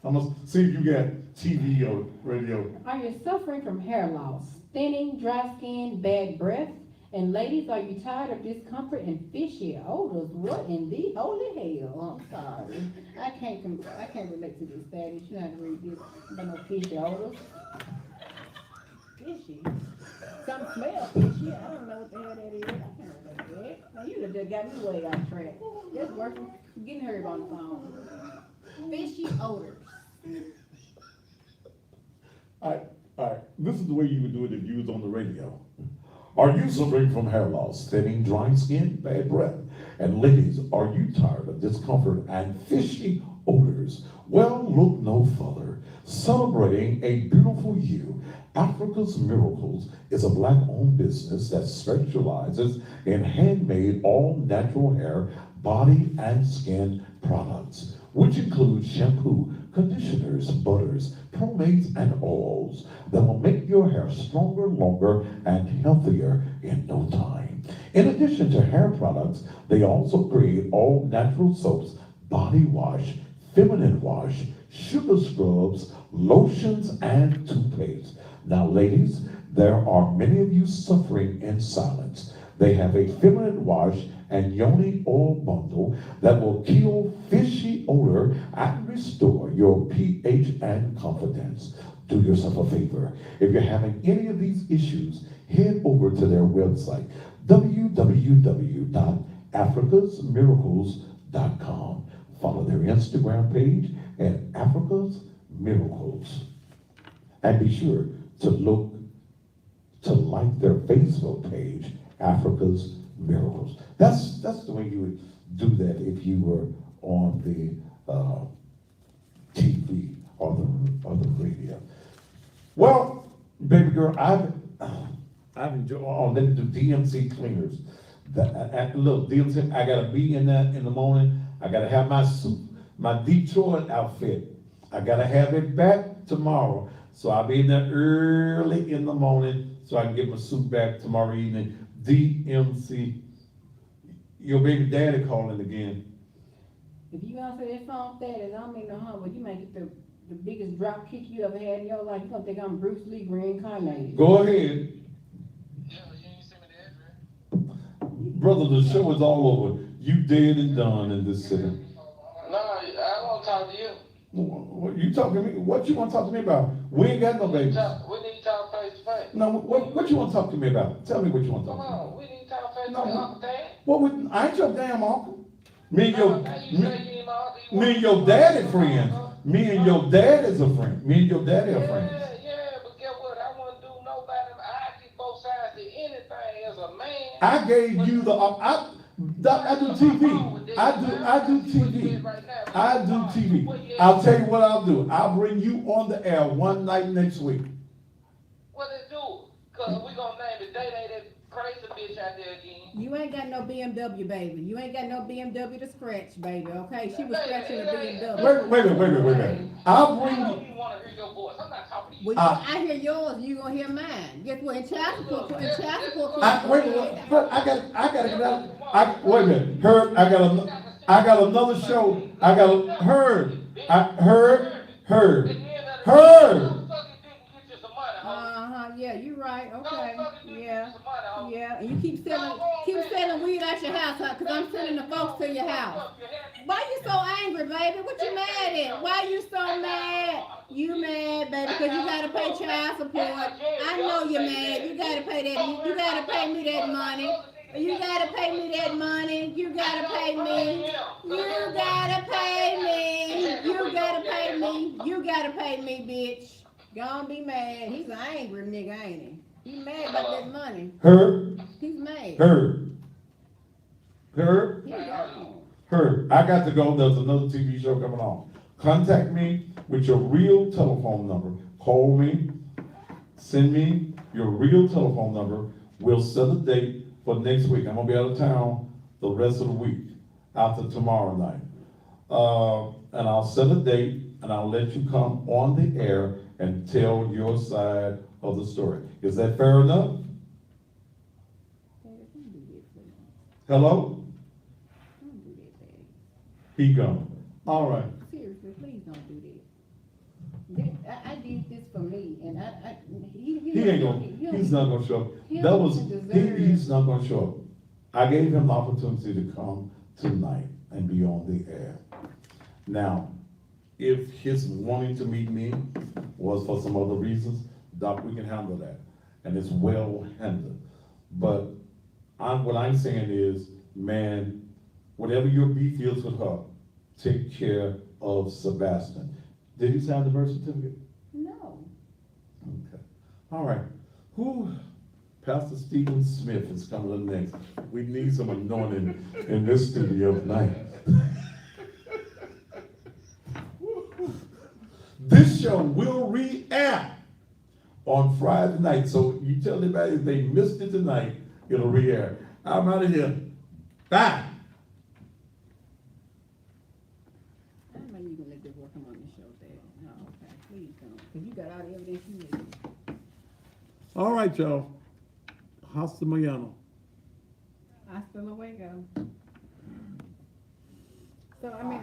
S2: I'm gonna see if you got TV or radio.
S1: Are you suffering from hair loss, thinning, dry skin, bad breath? And ladies, are you tired of discomfort and fishy odors? What in the holy hell? I'm sorry. I can't relate to this, Daddy. You have to read this about no fishy odors.
S5: fishy. Some smell fishy, I don't know what the hell that is, I can't remember that. Now you done just got me way off track. That's worse than getting Herb on the phone. Fishy odors.
S2: All right, this is the way you would do it if you was on the radio. Are you suffering from hair loss, thinning, dry skin, bad breath? And ladies, are you tired of discomfort and fishy odors? Well, look no further. Celebrating a beautiful you, Africa's Miracles is a Black-owned business that specializes in handmade, all-natural hair, body, and skin products, which include shampoo, conditioners, butters, pomades, and oils that will make your hair stronger, longer, and healthier in no time. In addition to hair products, they also create all natural soaps, body wash, feminine wash, sugar scrubs, lotions, and toothpaste. Now, ladies, there are many of you suffering in silence. They have a feminine wash and yoni oil bundle that will kill fishy odor and restore your pH and confidence. Do yourself a favor. If you're having any of these issues, head over to their website, www.africasmiracles.com. Follow their Instagram page at Africa's Miracles. And be sure to like their Facebook page, Africa's Miracles. That's the way you would do that if you were on the TV or the radio. Well, baby girl, I've enjoyed. Oh, let me do DMC cleaners. Look, DMC, I gotta be in that in the morning. I gotta have my suit, my Detroit outfit. I gotta have it back tomorrow. So I'll be in there early in the morning so I can get my suit back tomorrow evening. DMC. Your baby daddy calling again.
S5: If you answer that phone status, I don't mean no harm, but you might get the biggest drop kick you ever had in your life. You gonna think I'm Bruce Lee reincarnated.
S2: Go ahead.
S9: Yeah, you ain't send me the address.
S2: Brother, the show is all over. You dead and done in this city.
S9: No, I want to talk to you.
S2: What you talking to me? What you want to talk to me about? We ain't got no babies.
S9: We need to talk face to face.
S2: No, what you want to talk to me about? Tell me what you want to talk
S9: Come
S2: to me
S9: on,
S2: about.
S9: we need to talk face to
S2: No,
S9: face. Uncle Dan.
S2: I ain't your damn uncle. Me and
S9: You say you ain't my uncle.
S2: me and your daddy friends. Me and your dad is a friend. Me and your daddy are friends.
S9: Yeah, but guess what? I wouldn't do nobody. I see both sides to anything as a man.
S2: I gave you I do TV. I do TV. I do TV. I'll tell you what I'll do. I'll bring you on the air one night next week.
S9: What they do? Cause we gonna name the day that crazy bitch out there again.
S5: You ain't got no BMW, baby. You ain't got no BMW to scratch, baby, okay? She was scratching the BMW.
S2: Wait a minute. I'll
S9: I
S2: bring
S9: don't
S2: you.
S9: even wanna hear your voice. I'm not talking to you.
S5: Well, I hear yours, you gonna hear mine. Guess what? In child support,
S2: Wait a minute. I gotta get out. Wait a minute. Herb, I got another show. Herb.
S5: Yeah, you right, okay, yeah, and you keep selling weed out your house, huh? Cause I'm sending the folks to your house. Why you so angry, baby? What you mad at? Why you so mad? You mad, baby, cause you gotta pay child support. I know you're mad, you gotta pay that, you gotta pay me that money. You gotta pay me that money, you gotta pay me, you gotta pay me, bitch. Gonna be mad. He's an angry nigga, ain't he? He's mad about that money.
S2: Herb.
S5: He's mad.
S2: Herb. I got to go. There's another TV show coming on. Contact me with your real telephone number. Call me. Send me your real telephone number. We'll set a date for next week. I'm gonna be out of town the rest of the week after tomorrow night. And I'll set a date and I'll let you come on the air and tell your side of the story. Is that fair enough? Hello?
S5: Don't do that, baby.
S2: He gone. All right.
S5: Seriously, please don't do that. I did this for me, and
S2: He's not gonna show up. He's not gonna show up. I gave him the opportunity to come tonight and be on the air. Now, if his wanting to meet me was for some other reasons, Doc, we can handle that. and it's well handled. But what I'm saying is, man, whatever your beef is with her, take care of Sebastian. Did he sign the birth certificate?
S5: No.
S2: Okay. All right. Who? Pastor Stephen Smith is coming up next. We need some anointing in this studio tonight. This show will re-air on Friday night. So you tell everybody if they missed it tonight, it'll re-air. I'm out of here. Bye.
S5: I don't know you gonna let this work come on the show, Dad. No, okay, please don't, cause you got all the evidence you need.
S6: All right, y'all. Hasta mañana.
S5: Hasta luego. So, I mean,